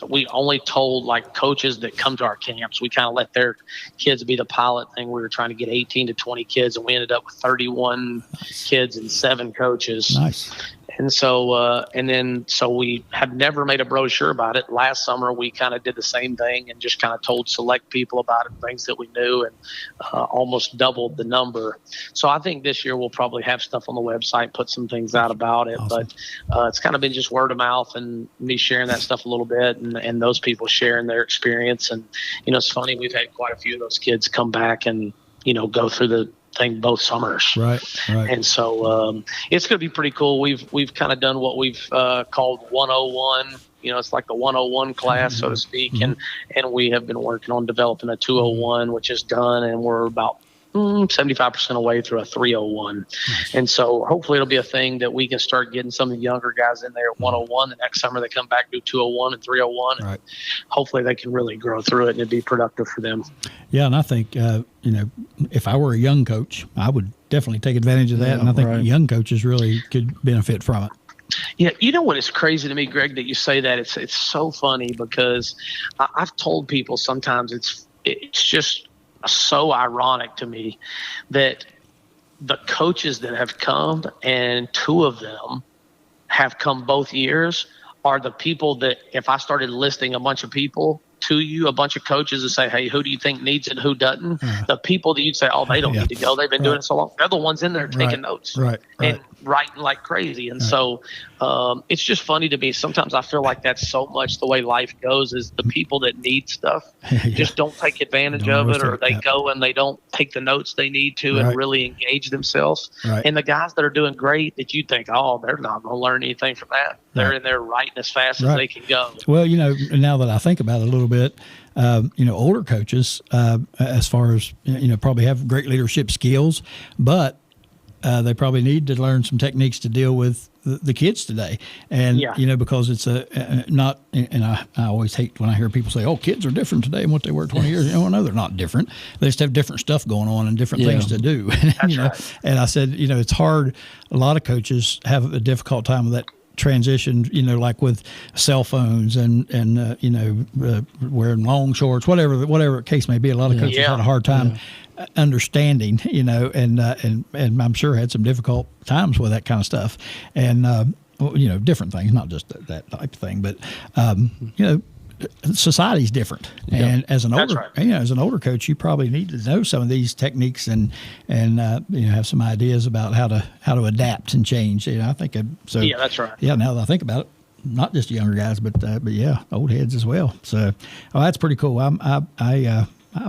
E: we only told like coaches that come to our camps. We kind of let their kids be the pilot thing. We were trying to get 18 to 20 kids, and we ended up with 31 kids and 7 coaches. Nice. And so, so we have never made a brochure about it. Last summer, we kind of did the same thing and just kind of told select people about it, things that we knew, and almost doubled the number. So I think this year we'll probably have stuff on the website, put some things out about it. Awesome. But it's kind of been just word of mouth and me sharing that stuff a little bit, and those people sharing their experience. And, it's funny, we've had quite a few of those kids come back and, go through the thing both summers. Right. And so it's going to be pretty cool. We've kind of done what we've called 101. It's like the 101 class, so to speak. And we have been working on developing a 201, which is done, and we're about 75% away through a 301. And so hopefully it'll be a thing that we can start getting some of the younger guys in there at 101. The next summer they come back to 201 and 301. Right. And hopefully they can really grow through it and it'd be productive for them.
B: Yeah, and I think, if I were a young coach, I would definitely take advantage of that. And I think young coaches really could benefit from it.
E: Yeah, what is crazy to me, Greg, that you say that. It's so funny because I've told people sometimes it's just so ironic to me that the coaches that have come, and 2 of them have come both years, are the people that if I started listing a bunch of people to you, a bunch of coaches, and say, hey, who do you think needs it, who doesn't? The people that you'd say, oh, they don't need to go, they've been doing it so long, they're the ones in there taking notes and writing like crazy. And so it's just funny to me. Sometimes I feel like that's so much the way life goes, is the people that need stuff just don't take advantage of it, or they go and they don't take the notes they need to and really engage themselves. And the guys that are doing great that you think, oh, they're not going to learn anything from that, they're in there writing as fast as they can go.
B: Well, now that I think about it a little bit, older coaches, as far as, probably have great leadership skills, but they probably need to learn some techniques to deal with the kids today. And, because it's not, and I always hate when I hear people say, oh, kids are different today than what they were 20 years ago. No, they're not different. They just have different stuff going on and different things to do.
E: Right.
B: And I said, it's hard. A lot of coaches have a difficult time with that transition, like with cell phones and wearing long shorts, whatever the case may be. A lot of coaches had a hard time understanding, and I'm sure had some difficult times with that kind of stuff, and different things, not just that type of thing, but society's different, and as an older coach, you probably need to know some of these techniques and have some ideas about how to adapt and change. I think so.
E: Yeah, that's right.
B: Yeah, now that I think about it, not just younger guys, but old heads as well. So, that's pretty cool. I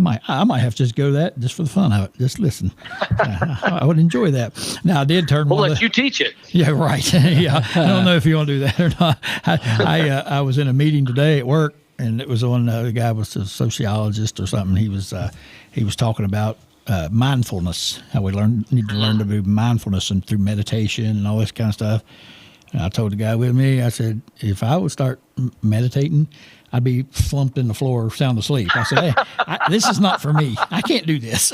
B: might have to just go to that just for the fun of it. Just listen. I would enjoy that. Now I did turn.
E: We'll let you teach it.
B: Yeah, right. Yeah, I don't know if you want to do that or not. I was in a meeting today at work, and it was on the guy was a sociologist or something. He was talking about mindfulness, how we need to learn to do mindfulness and through meditation and all this kind of stuff. And I told the guy with me, I said, if I would start meditating, I'd be slumped in the floor, sound asleep. I said, hey, this is not for me. I can't do this.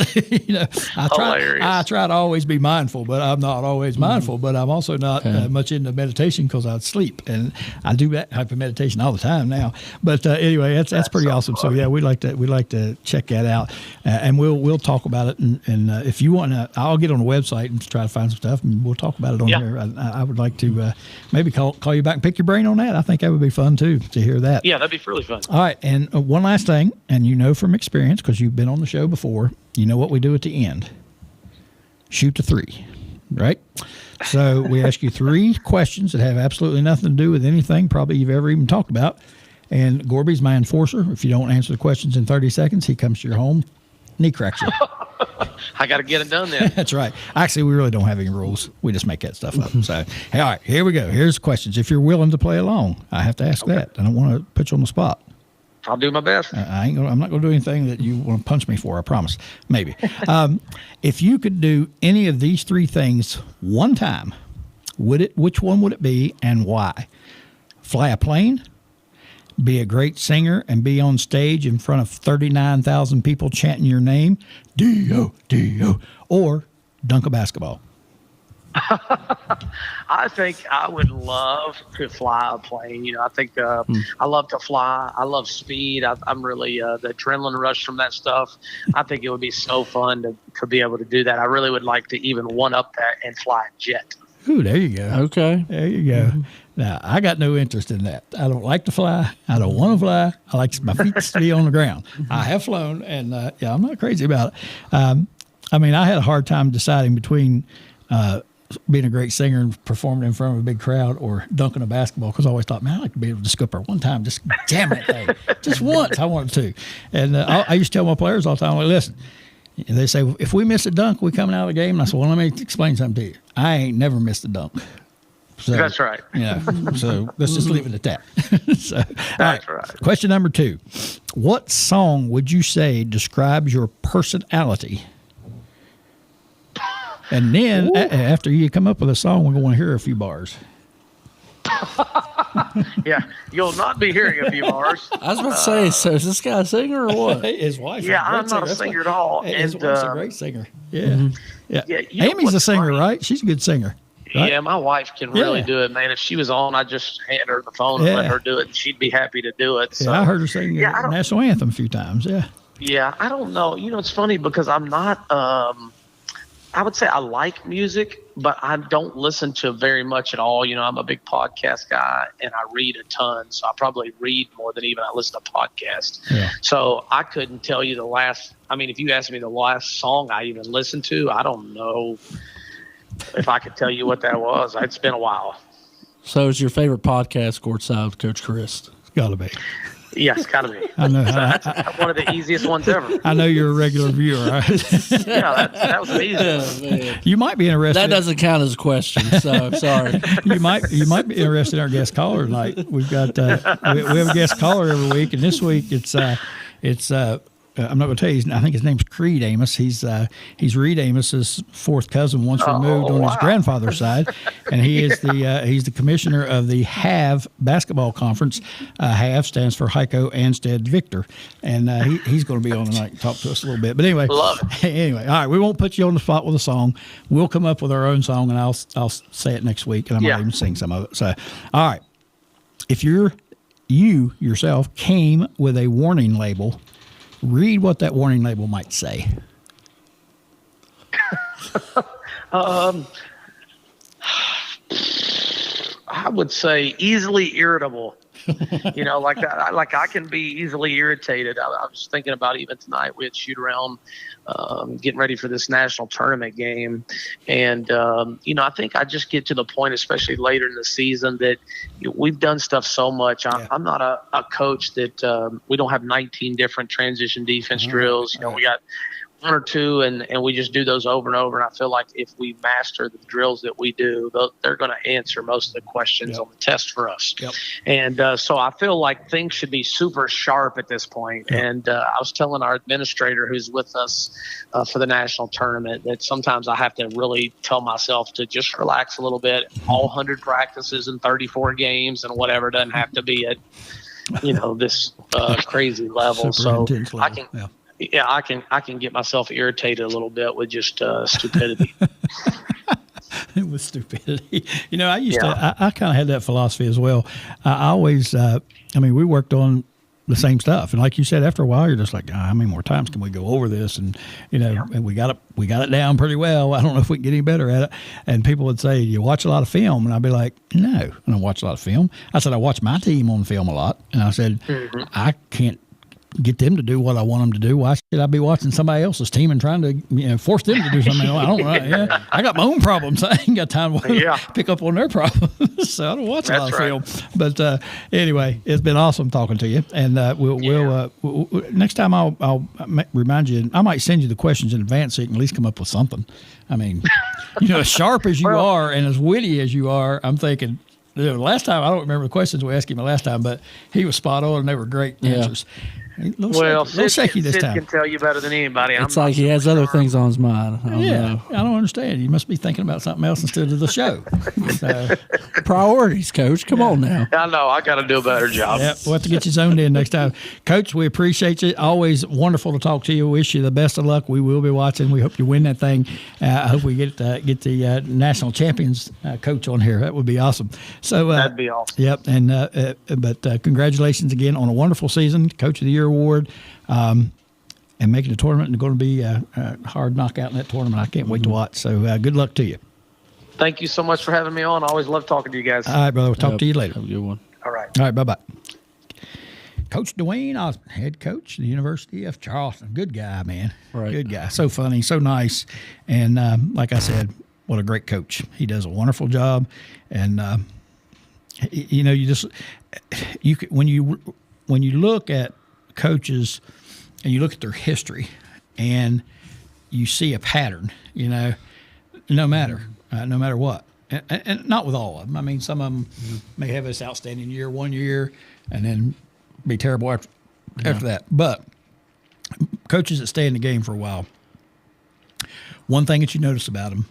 B: I try to always be mindful, but I'm not always mindful. But I'm also not much into meditation because I'd sleep, and I do that type of meditation all the time now. But anyway, that's pretty awesome. So yeah, we'd like to check that out, and we'll talk about it. And if you want to, I'll get on the website and try to find some stuff, and we'll talk about it on here. I would like to maybe call you back and pick your brain on that. I think that would be fun too to hear that.
E: Yeah, that'd be really fun.
B: All right, and one last thing, and from experience, because you've been on the show before, you know what we do at the end. Shoot the three, right? So we ask you 3 questions that have absolutely nothing to do with anything probably you've ever even talked about. And Gorby's my enforcer. If you don't answer the questions in 30 seconds, he comes to your home, knee cracks you.
E: I got to get it done then.
B: That's right. Actually, we really don't have any rules. We just make that stuff up. So, hey, all right, here we go. Here's questions. If you're willing to play along, I have to ask that. I don't want to put you on the spot.
E: I'll do my best.
B: I'm not going to do anything that you want to punch me for. I promise. Maybe. If you could do any of these 3 things one time, which one would it be and why? Fly a plane, be a great singer and be on stage in front of 39,000 people chanting your name, D-O, D-O, or dunk a basketball?
E: I think I would love to fly a plane. I think I love to fly. I love speed. I'm really the adrenaline rush from that stuff. I think it would be so fun to be able to do that. I really would like to even one up that and fly a jet.
B: Ooh, there you go.
C: Okay.
B: There you go. Mm-hmm. Now, I got no interest in that. I don't like to fly. I don't want to fly. I like my feet to be on the ground. I have flown, and I'm not crazy about it. I had a hard time deciding between being a great singer and performing in front of a big crowd or dunking a basketball, because I always thought, man, I'd like to be able to just go up there one time, just jam that thing. Just once I wanted to. And I used to tell my players all the time, like, listen, they say, if we miss a dunk, we coming out of the game. And I said, well, let me explain something to you. I ain't never missed a dunk. So,
E: that's right.
B: So let's just leave it at that.
E: That's right.
B: Question number 2. What song would you say describes your personality? And then after you come up with a song, we're going to hear a few bars.
E: Yeah, you'll not be hearing a few bars.
C: I was about to say, so is this guy a singer or what?
B: His wife.
E: Yeah, I'm not a singer at all.
B: His wife's a great singer. Yeah.
C: Mm-hmm.
B: Yeah. Amy's a singer, right? She's a good singer. Right?
E: Yeah, my wife can really do it, man. If she was on, I'd just hand her the phone and let her do it, and she'd be happy to do it. So,
B: I heard her sing the national anthem a few times. Yeah.
E: Yeah, I don't know. It's funny because I'm not. I would say I like music, but I don't listen to very much at all. I'm a big podcast guy, and I read a ton. So I probably read more than even I listen to podcasts. Yeah. So I couldn't tell you the last. If you asked me the last song I even listened to, I don't know if I could tell you what that was. It's been a while.
C: So is your favorite podcast Courtside with Coach Crist?
B: It's got to be.
E: Yes, got to be.
B: I know.
E: That's one of the easiest ones ever.
B: I know you're a regular viewer, right?
E: Yeah, that was amazing.
B: You might be interested.
C: That doesn't count as a question, so I'm sorry.
B: You might be interested in our guest caller tonight. We've got we have a guest caller every week, and this week it's I'm not going to tell you. I think his name's Creed Amos. He's Reed Amos's fourth cousin, once removed on his grandfather's side, and he's the commissioner of the HAV basketball conference. HAV stands for Heiko Anstead Victor, and he's going to be on tonight and talk to us a little bit. But anyway, anyway, all right. We won't put you on the spot with a song. We'll come up with our own song, and I'll say it next week, and I might even sing some of it. So, all right. If you yourself came with a warning label, read what that warning label might say.
E: I would say easily irritable. Like that. Like I can be easily irritated. I was thinking about even tonight. We had shoot around, getting ready for this national tournament game, and I think I just get to the point, especially later in the season, that we've done stuff so much. I'm not a coach that we don't have 19 different transition defense drills. We got one or two, and we just do those over and over. And I feel like if we master the drills that we do, they're going to answer most of the questions on the test for us. And so I feel like things should be super sharp at this point. And I was telling our administrator who's with us for the national tournament that sometimes I have to really tell myself to just relax a little bit. All 100 practices and 34 games and whatever doesn't have to be at this crazy level. So I can. Yeah, I can get myself irritated a little bit with just stupidity.
B: With stupidity. I used to, I kind of had that philosophy as well. I always, we worked on the same stuff. And like you said, after a while, you're just like, how many more times can we go over this? And, and we got it down pretty well. I don't know if we can get any better at it. And people would say, you watch a lot of film? And I'd be like, no, I don't watch a lot of film. I said, I watch my team on film a lot. And I said, I can't get them to do what I want them to do. Why should I be watching somebody else's team and trying to force them to do something? I don't know. Yeah, I got my own problems. I ain't got time to pick up on their problems. So I don't watch a lot of film. But anyway, it's been awesome talking to you. And we'll next time I'll remind you. I might send you the questions in advance so you can at least come up with something. As sharp as you are and as witty as you are, I'm thinking. Last time, I don't remember the questions we asked him last time, but he was spot on and they were great answers.
E: Sid can tell you better than anybody.
C: It's like he has other things on his mind. I
B: don't understand. You must be thinking about something else instead of the show.
C: Priorities, Coach. Come on now.
E: I know. I got to do a better job.
B: Yep. We'll have to get you zoned in next time. Coach, we appreciate you. Always wonderful to talk to you. Wish you the best of luck. We will be watching. We hope you win that thing. I hope we get the national champions coach on here. That would be awesome. So
E: that'd be awesome.
B: Yep. And but congratulations again on a wonderful season, Coach of the Year award, and making the tournament. And going to be a hard knockout in that tournament. I can't wait to watch. So good luck to you.
E: Thank you so much for having me on. I always love talking to you guys.
B: All right, brother. We'll talk to you later.
C: Have a good one.
E: All right.
B: All right. Bye-bye. Coach Dwaine Osborne, head coach of the University of Charleston. Good guy, man.
C: Right.
B: Good guy. So funny, so nice. And like I said, what a great coach. He does a wonderful job. And, when you look at coaches and you look at their history and you see a pattern, no matter what, and not with all of them. Some of them may have this outstanding year one year and then be terrible after that. But coaches that stay in the game for a while, one thing that you notice about them,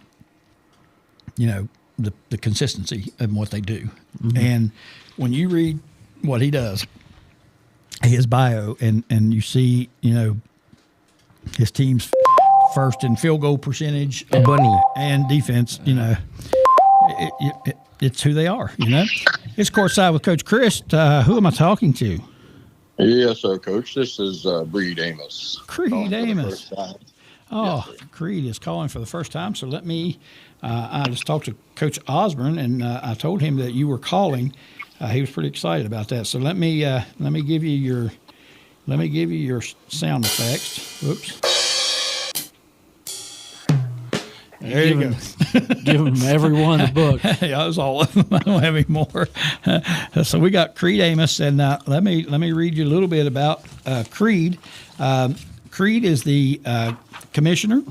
B: the consistency of what they do. Mm-hmm. And when you read what he does, his bio, and you see, his team's first in field goal percentage and defense, it's who they are, It's Courtside with Coach Crist. Who am I talking to?
A: Yes, sir, Coach. This is Reed Amos.
B: Creed Amos.
A: Yes,
B: Creed is calling for the first time. So let me. I just talked to Coach Osborne, and I told him that you were calling. He was pretty excited about that. So let me give you your sound effects. Whoops. There you go.
C: Give them everyone a book.
B: Yeah, that was all of them. I don't have any more. So we got Creed Amos, and let me read you a little bit about Creed. Creed is the commissioner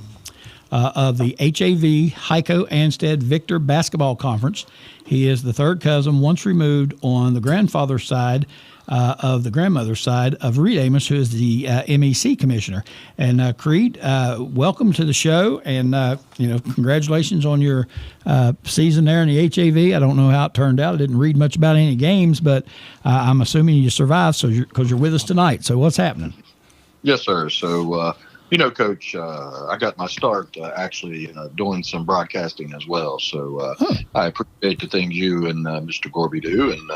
B: of the HAV Heiko Anstead Victor Basketball Conference. He is the third cousin, once removed on the grandfather's side of the grandmother's side of Reed Amos, who is the MEC commissioner. And Creed, welcome to the show, and congratulations on your season there in the HAV. I don't know how it turned out. I didn't read much about any games, but I'm assuming you survived because you're with us tonight. So what's happening?
A: Yes, sir. So, Coach, I got my start actually doing some broadcasting as well. So I appreciate the things you and Mr. Gorby do. And,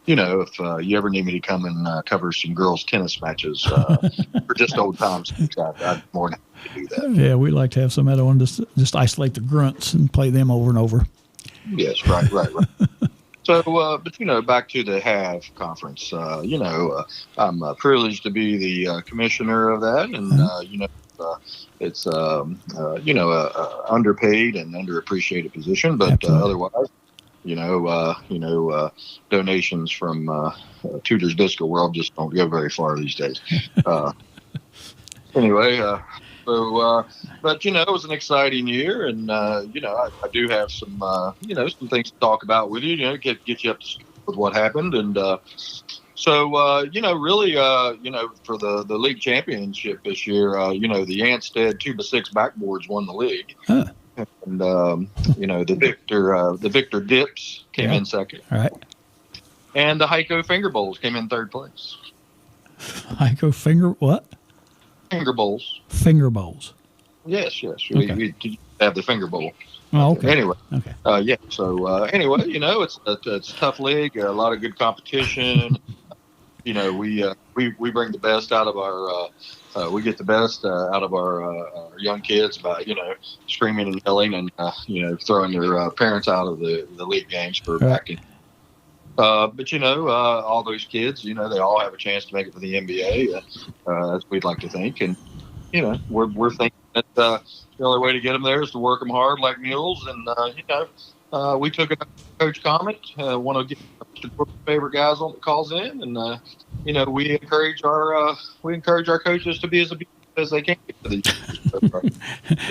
A: if you ever need me to come and cover some girls' tennis matches for just old times, I'd more than happy to do that.
B: Yeah, we like to have somebody on just isolate the grunts and play them over and over.
A: Yes, right. So, back to the HAV conference, I'm privileged to be the commissioner of that. And, it's, underpaid and underappreciated position. But otherwise, donations from Tudor's Disco World just don't go very far these days. But it was an exciting year, and I do have some some things to talk about with you. Get you up to speed with what happened, and really, for the league championship this year, the Anstead 2x6 backboards won the league, and the Victor Dips came in second,
B: all right,
A: and the Heiko Finger Bowls came in third place.
B: Heiko Finger what?
A: Finger bowls.
B: Finger bowls.
A: Yes.
B: Okay.
A: We have the finger bowl.
B: Oh, okay.
A: Anyway.
B: Okay.
A: So it's a tough league. A lot of good competition. We bring the best out of our. We get the best out of our young kids by screaming and yelling and throwing their parents out of the league games for backing. But all those kids, they all have a chance to make it to the NBA, as we'd like to think. And, we're thinking that the only way to get them there is to work them hard like mules. And, we took it up to Coach Comet, one of Mr. favorite guys on that calls in. And, we encourage our coaches to be as abusive as they can get to these.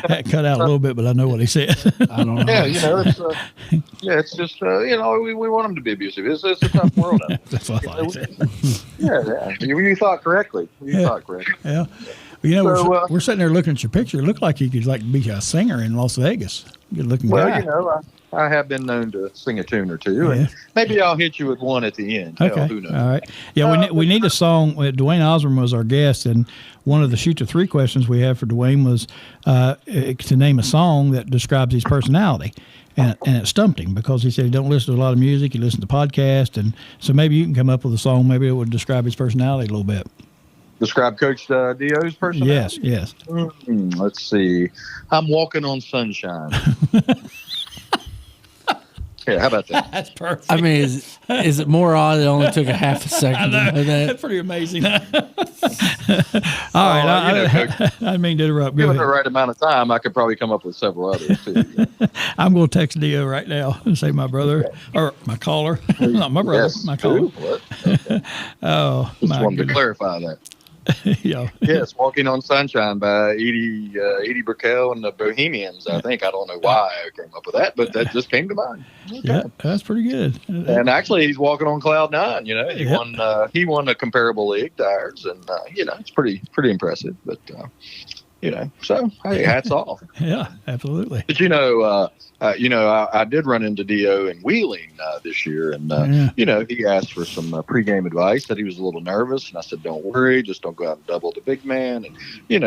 B: That cut out a little bit, but I know what he said.
C: I don't know.
A: It's just we want them to be abusive. It's a tough world out there.
B: That's what I said.
A: You thought correctly.
B: Yeah. We're sitting there looking at your picture. It looked like you could be a singer in Las Vegas. Good looking guy.
A: I have been known to sing a tune or two, and maybe I'll hit you with one at the end.
B: Okay.
A: Who knows?
B: All right. Yeah, we need a song. Dwaine Osborne was our guest, and one of the shoot to three questions we had for Dwaine was to name a song that describes his personality. And it stumped him because he said he don't listen to a lot of music. He listens to podcasts, and so maybe you can come up with a song. Maybe it would describe his personality a little bit.
A: Describe Coach Dio's personality?
B: Yes.
A: Let's see. I'm walking on sunshine. Yeah, how about that?
B: That's perfect.
C: I mean, is it more odd? It only took a half a second to know that.
B: That's pretty amazing. All right.
A: Coach,
B: I didn't mean to interrupt. Go
A: given
B: ahead.
A: the right amount of time, I could probably come up with several others, too.
B: I'm going to text Dio right now and say my brother or my caller. Not my brother, my caller.
A: What? Okay.
B: Oh,
A: Just
B: my
A: wanted
B: goodness.
A: to clarify that.
B: Yeah.
A: Yes, Walking on Sunshine by Edie Brickell and the Bohemians. I don't know why I came up with that, but that just came to mind. Okay.
B: Yeah, that's pretty good.
A: And actually, he's walking on cloud nine. He won a comparable league to ours, and it's pretty impressive. But so hey, hats off.
B: Yeah, absolutely.
A: But I did run into Dio in Wheeling this year, and he asked for some pregame advice. Said he was a little nervous, and I said, "Don't worry, just don't go out and double the big man, and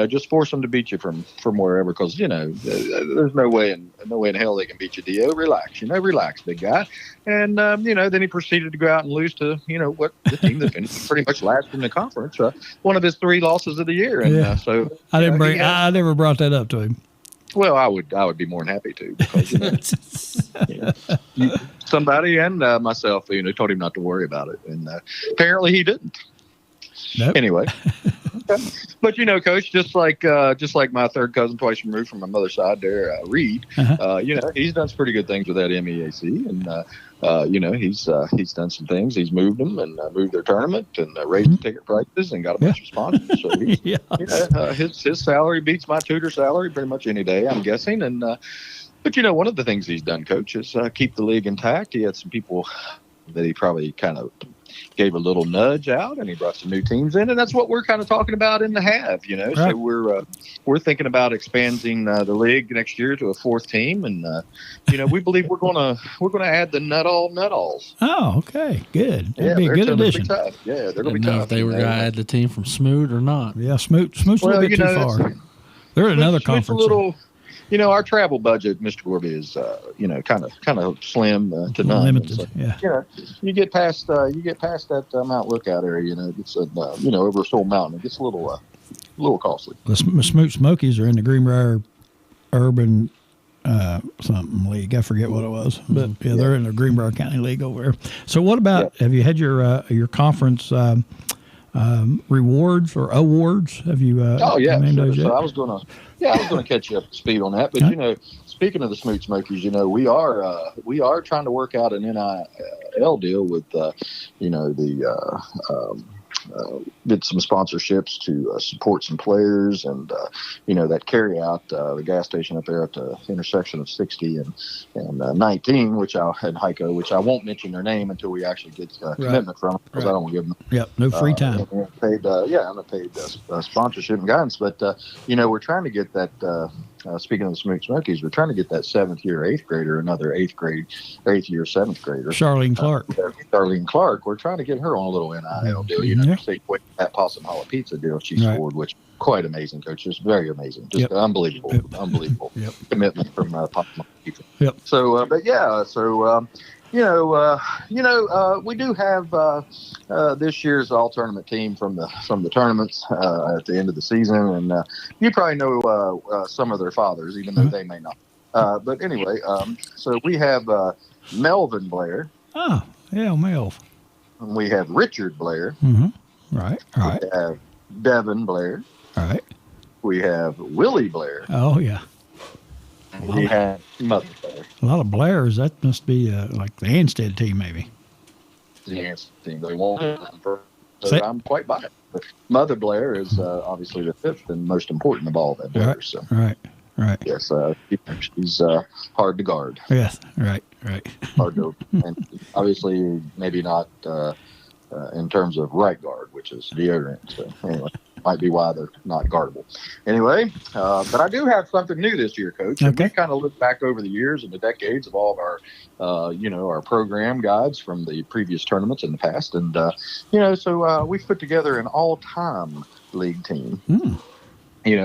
A: just force him to beat you from wherever, because there's no way in hell they can beat you, Dio. Relax, big guy." And then he proceeded to go out and lose to what the team that finished pretty much last in the conference, one of his 3 losses of the year, and so
B: I never brought that up to him.
A: Well, I would be more than happy to, because somebody and myself, told him not to worry about it, and apparently he didn't.
B: Nope.
A: Anyway, but Coach, just like my third cousin twice removed from my mother's side there, Reed, he's done some pretty good things with that MEAC, and he's done some things. He's moved them and moved their tournament and raised the ticket prices and got a bunch of sponsors. So his salary beats my tutor salary pretty much any day, I'm guessing. And but one of the things he's done, Coach, is keep the league intact. He had some people that he probably kind of gave a little nudge out, and he brought some new teams in, and that's what we're kind of talking about in the have.
B: Right.
A: So we're thinking about expanding the league next year to a 4th team, and we believe we're gonna add the Nutalls.
B: Oh, okay, good. That'd be a
A: they're
B: good
A: gonna be
B: addition.
A: tough. Yeah, they're gonna
C: Didn't
A: be
C: know
A: tough.
C: if they were going to add the team from Smoot or not.
B: Yeah, Smoot's a little bit too far. They're in another
A: It's
B: conference.
A: a little, our travel budget, Mr. Gorby, is kind of slim to none.
B: Limited.
A: So,
B: Yeah.
A: you get past that Mount Lookout area. It's over Soul Mountain. It gets a little costly.
B: The Smoot Smokies are in the Greenbrier Urban something league. I forget what it was, but they're in the Greenbrier County League over there. So what about? Have you had your conference rewards or awards? Have you?
A: Sure. So I was gonna catch you up to speed on that. But speaking of the Smoot Smokies, we are trying to work out an NIL deal with get some sponsorships to support some players, and that carry out the gas station up there at the intersection of 60 and 19, which I won't mention their name until we actually get commitment from them, because I don't want to give them.
B: Yep, no free time.
A: Paid, I'm a paid sponsorship and guidance, but we're trying to get that. Speaking of the Smokies, we're trying to get that 7th year 8th grader, another 8th year 7th grader,
B: Charlene Clark.
A: Charlene Clark. We're trying to get her on a little NIL deal. Say that Possum Hollow Pizza deal she scored, which quite amazing, coach. Just very amazing, just unbelievable commitment from Possum Hollow Pizza. Yep. So, we do have this year's all tournament team from the tournaments at the end of the season, and you probably know some of their fathers, even though they may not. But anyway, so we have Melvin Blair.
B: Oh, yeah, Melv.
A: And we have Richard Blair.
B: Mm-hmm. Right.
A: We have Devin Blair.
B: Right.
A: We have Willie Blair.
B: Oh, yeah.
A: We have Mother Blair.
B: A lot of Blairs. That must be like the Anstead team, maybe.
A: The Anstead team. They won't. So I'm quite biased. But Mother Blair is obviously the 5th and most important of all that Blair.
B: Right.
A: So.
B: Right.
A: Yes, she's hard to guard.
B: Yes. Right.
A: Hard to, and obviously maybe not in terms of right guard, which is deodorant. So anyway, might be why they're not guardable. Anyway, but I do have something new this year, Coach.
B: Okay.
A: We kind of look back over the years and the decades of all of our, our program guides from the previous tournaments in the past, and so we've put together an all-time league team.
B: Mm.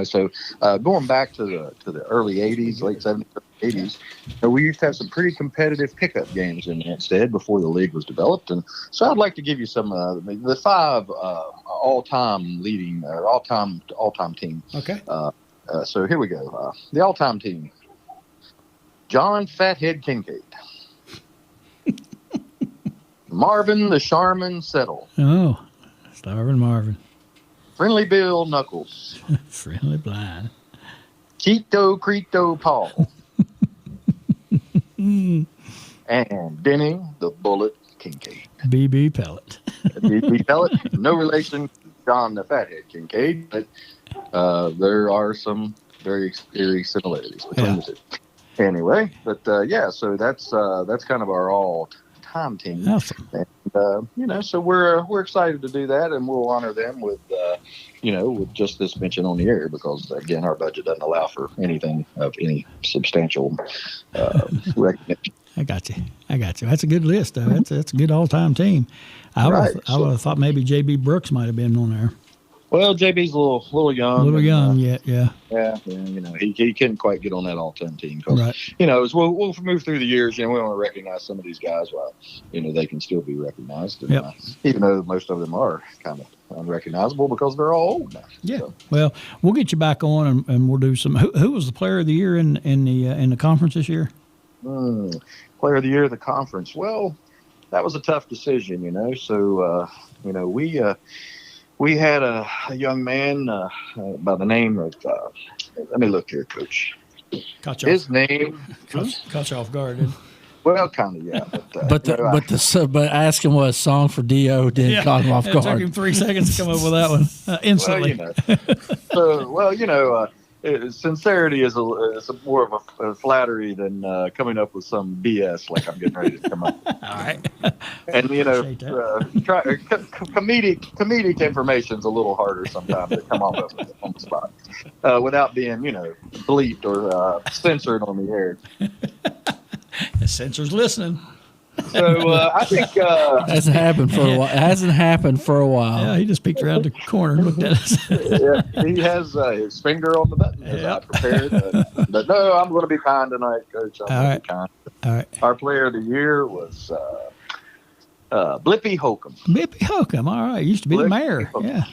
A: So going back to the early 80s, late 70s, 80s, we used to have some pretty competitive pickup games in Anstead before the league was developed. And so I'd like to give you some the 5 all-time leading all-time team.
B: Okay.
A: So here we go. The all-time team: John Fathead Kincaid, Marvin the Charmin Settle.
B: Oh, starving Marvin.
A: Friendly Bill Knuckles.
B: Friendly Blind.
A: Creto Paul. And Denny the Bullet Kincaid.
B: BB Pellet.
A: BB Pellet, no relation to John the Fathead Kincaid, but there are some very eerie similarities between the two. Anyway, but so that's kind of our all-time team.
B: Awesome.
A: And so we're excited to do that, and we'll honor them with with just this mention on the air, because again, our budget doesn't allow for anything of any substantial recognition.
B: I got you. That's a good list, though. That's a good all-time team. I would have thought maybe J.B. Brooks might have been on there.
A: Well, JB's a little young.
B: Yeah.
A: Yeah, he couldn't quite get on that all-time team.
B: Right.
A: As we'll move through the years, we want to recognize some of these guys while, they can still be recognized. And, even though most of them are kind of unrecognizable because they're all old now.
B: Yeah.
A: So.
B: Well, we'll get you back on and we'll do some. Who was the player of the year in the conference this year?
A: Player of the year of the conference. Well, that was a tough decision, So, we had a young man by the name of, let me look here, Coach. His name.
B: Caught you off guard, didn't
A: Well, kind of, yeah.
C: But asking what a song for Dio didn't caught him off guard.
B: It took him 3 seconds to come up with that one instantly.
A: sincerity is more of a flattery than coming up with some BS like I'm getting ready to come up with.
B: All right.
A: And
B: Appreciate that.
A: comedic information's a little harder sometimes to come up with on the spot without being bleeped or censored on the air.
B: The censor's listening.
A: So I think
C: Hasn't happened for a while. It hasn't happened for a while.
B: Yeah, he just peeked around the corner and looked at us.
A: yeah, he has his finger on the button as I prepared. But no, I'm going to be kind tonight, Coach. I'm going to be kind.
B: All right.
A: Our player of the year was Blippy Holcomb.
B: Blippy Holcomb. All right. Used to be the mayor.
A: Holcomb.
B: Yeah.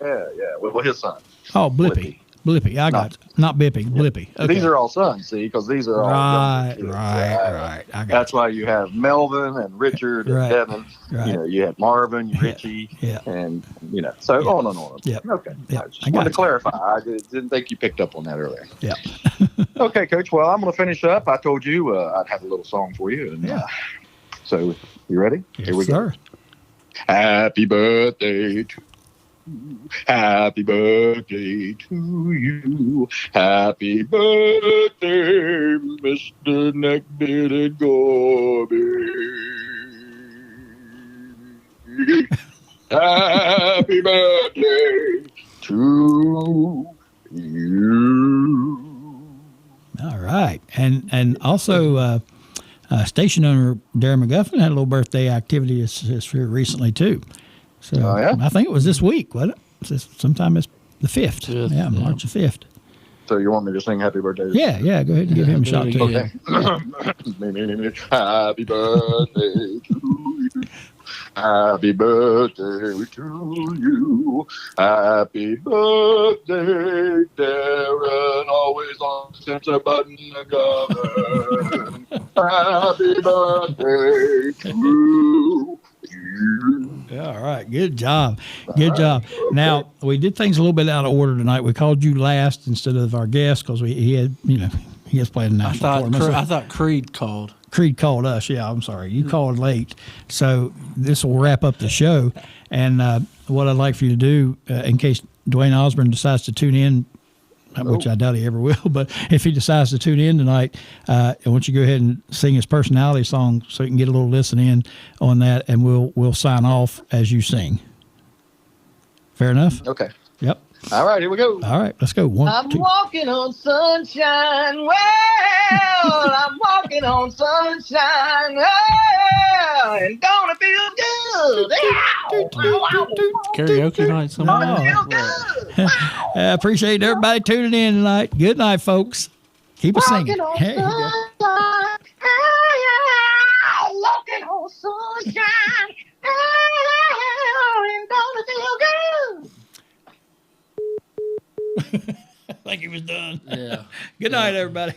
A: Yeah. Well, his son.
B: Oh, Blippy. Blippy. I got it. Not Bippy. Blippy. Okay.
A: These are all sons, see, because these are all
B: right.
A: younger kids.
B: I got
A: That's why you have Melvin and Richard and Devin.
B: Right.
A: You had Marvin, Richie, and so on and on.
B: Yep.
A: Okay.
B: Yep.
A: I just wanted to clarify. I didn't think you picked up on that earlier.
B: Yeah.
A: Okay, Coach. Well, I'm going to finish up. I told you I'd have a little song for you. And, so, you ready?
B: Yes,
A: Here we
B: sir.
A: go. Happy birthday to you. Happy birthday to you. Happy birthday, Mr. Neck-Bearded Gorby. Happy birthday to you.
B: All right. And also, station owner Darren McGuffin had a little birthday activity this year recently, too. So I think it was this week, wasn't it? Sometime it's the 5th. Yeah, March the 5th.
A: So you want me to sing happy birthday?
B: Yeah, go ahead and give him a shot, too.
A: Okay. Happy birthday to you. Happy birthday to you. Happy birthday, Darren. Always on the center button and govern. Happy birthday to you.
B: All right. Good job. Good job. Now, we did things a little bit out of order tonight. We called you last instead of our guest because he had, he has played a national tournament.
C: I thought Creed called.
B: Creed called us. Yeah, I'm sorry. You called late. So this will wrap up the show. And what I'd like for you to do, in case Dwaine Osborne decides to tune in, which I doubt he ever will, but if he decides to tune in tonight, I want you to go ahead and sing his personality song so you can get a little listen in on that, and we'll sign off as you sing. Fair enough?
A: Okay.
B: Yep.
A: All right, here we go.
B: All right, let's go.
A: I'm walking on sunshine. Well, I'm walking on sunshine. Well, and gonna feel good.
C: Karaoke night sometime.
B: I appreciate everybody tuning in tonight. Good night, folks. Keep us singing. Hey,
A: walking on sunshine. And gonna feel good.
B: I think he was done.
C: Yeah.
B: Good night, everybody.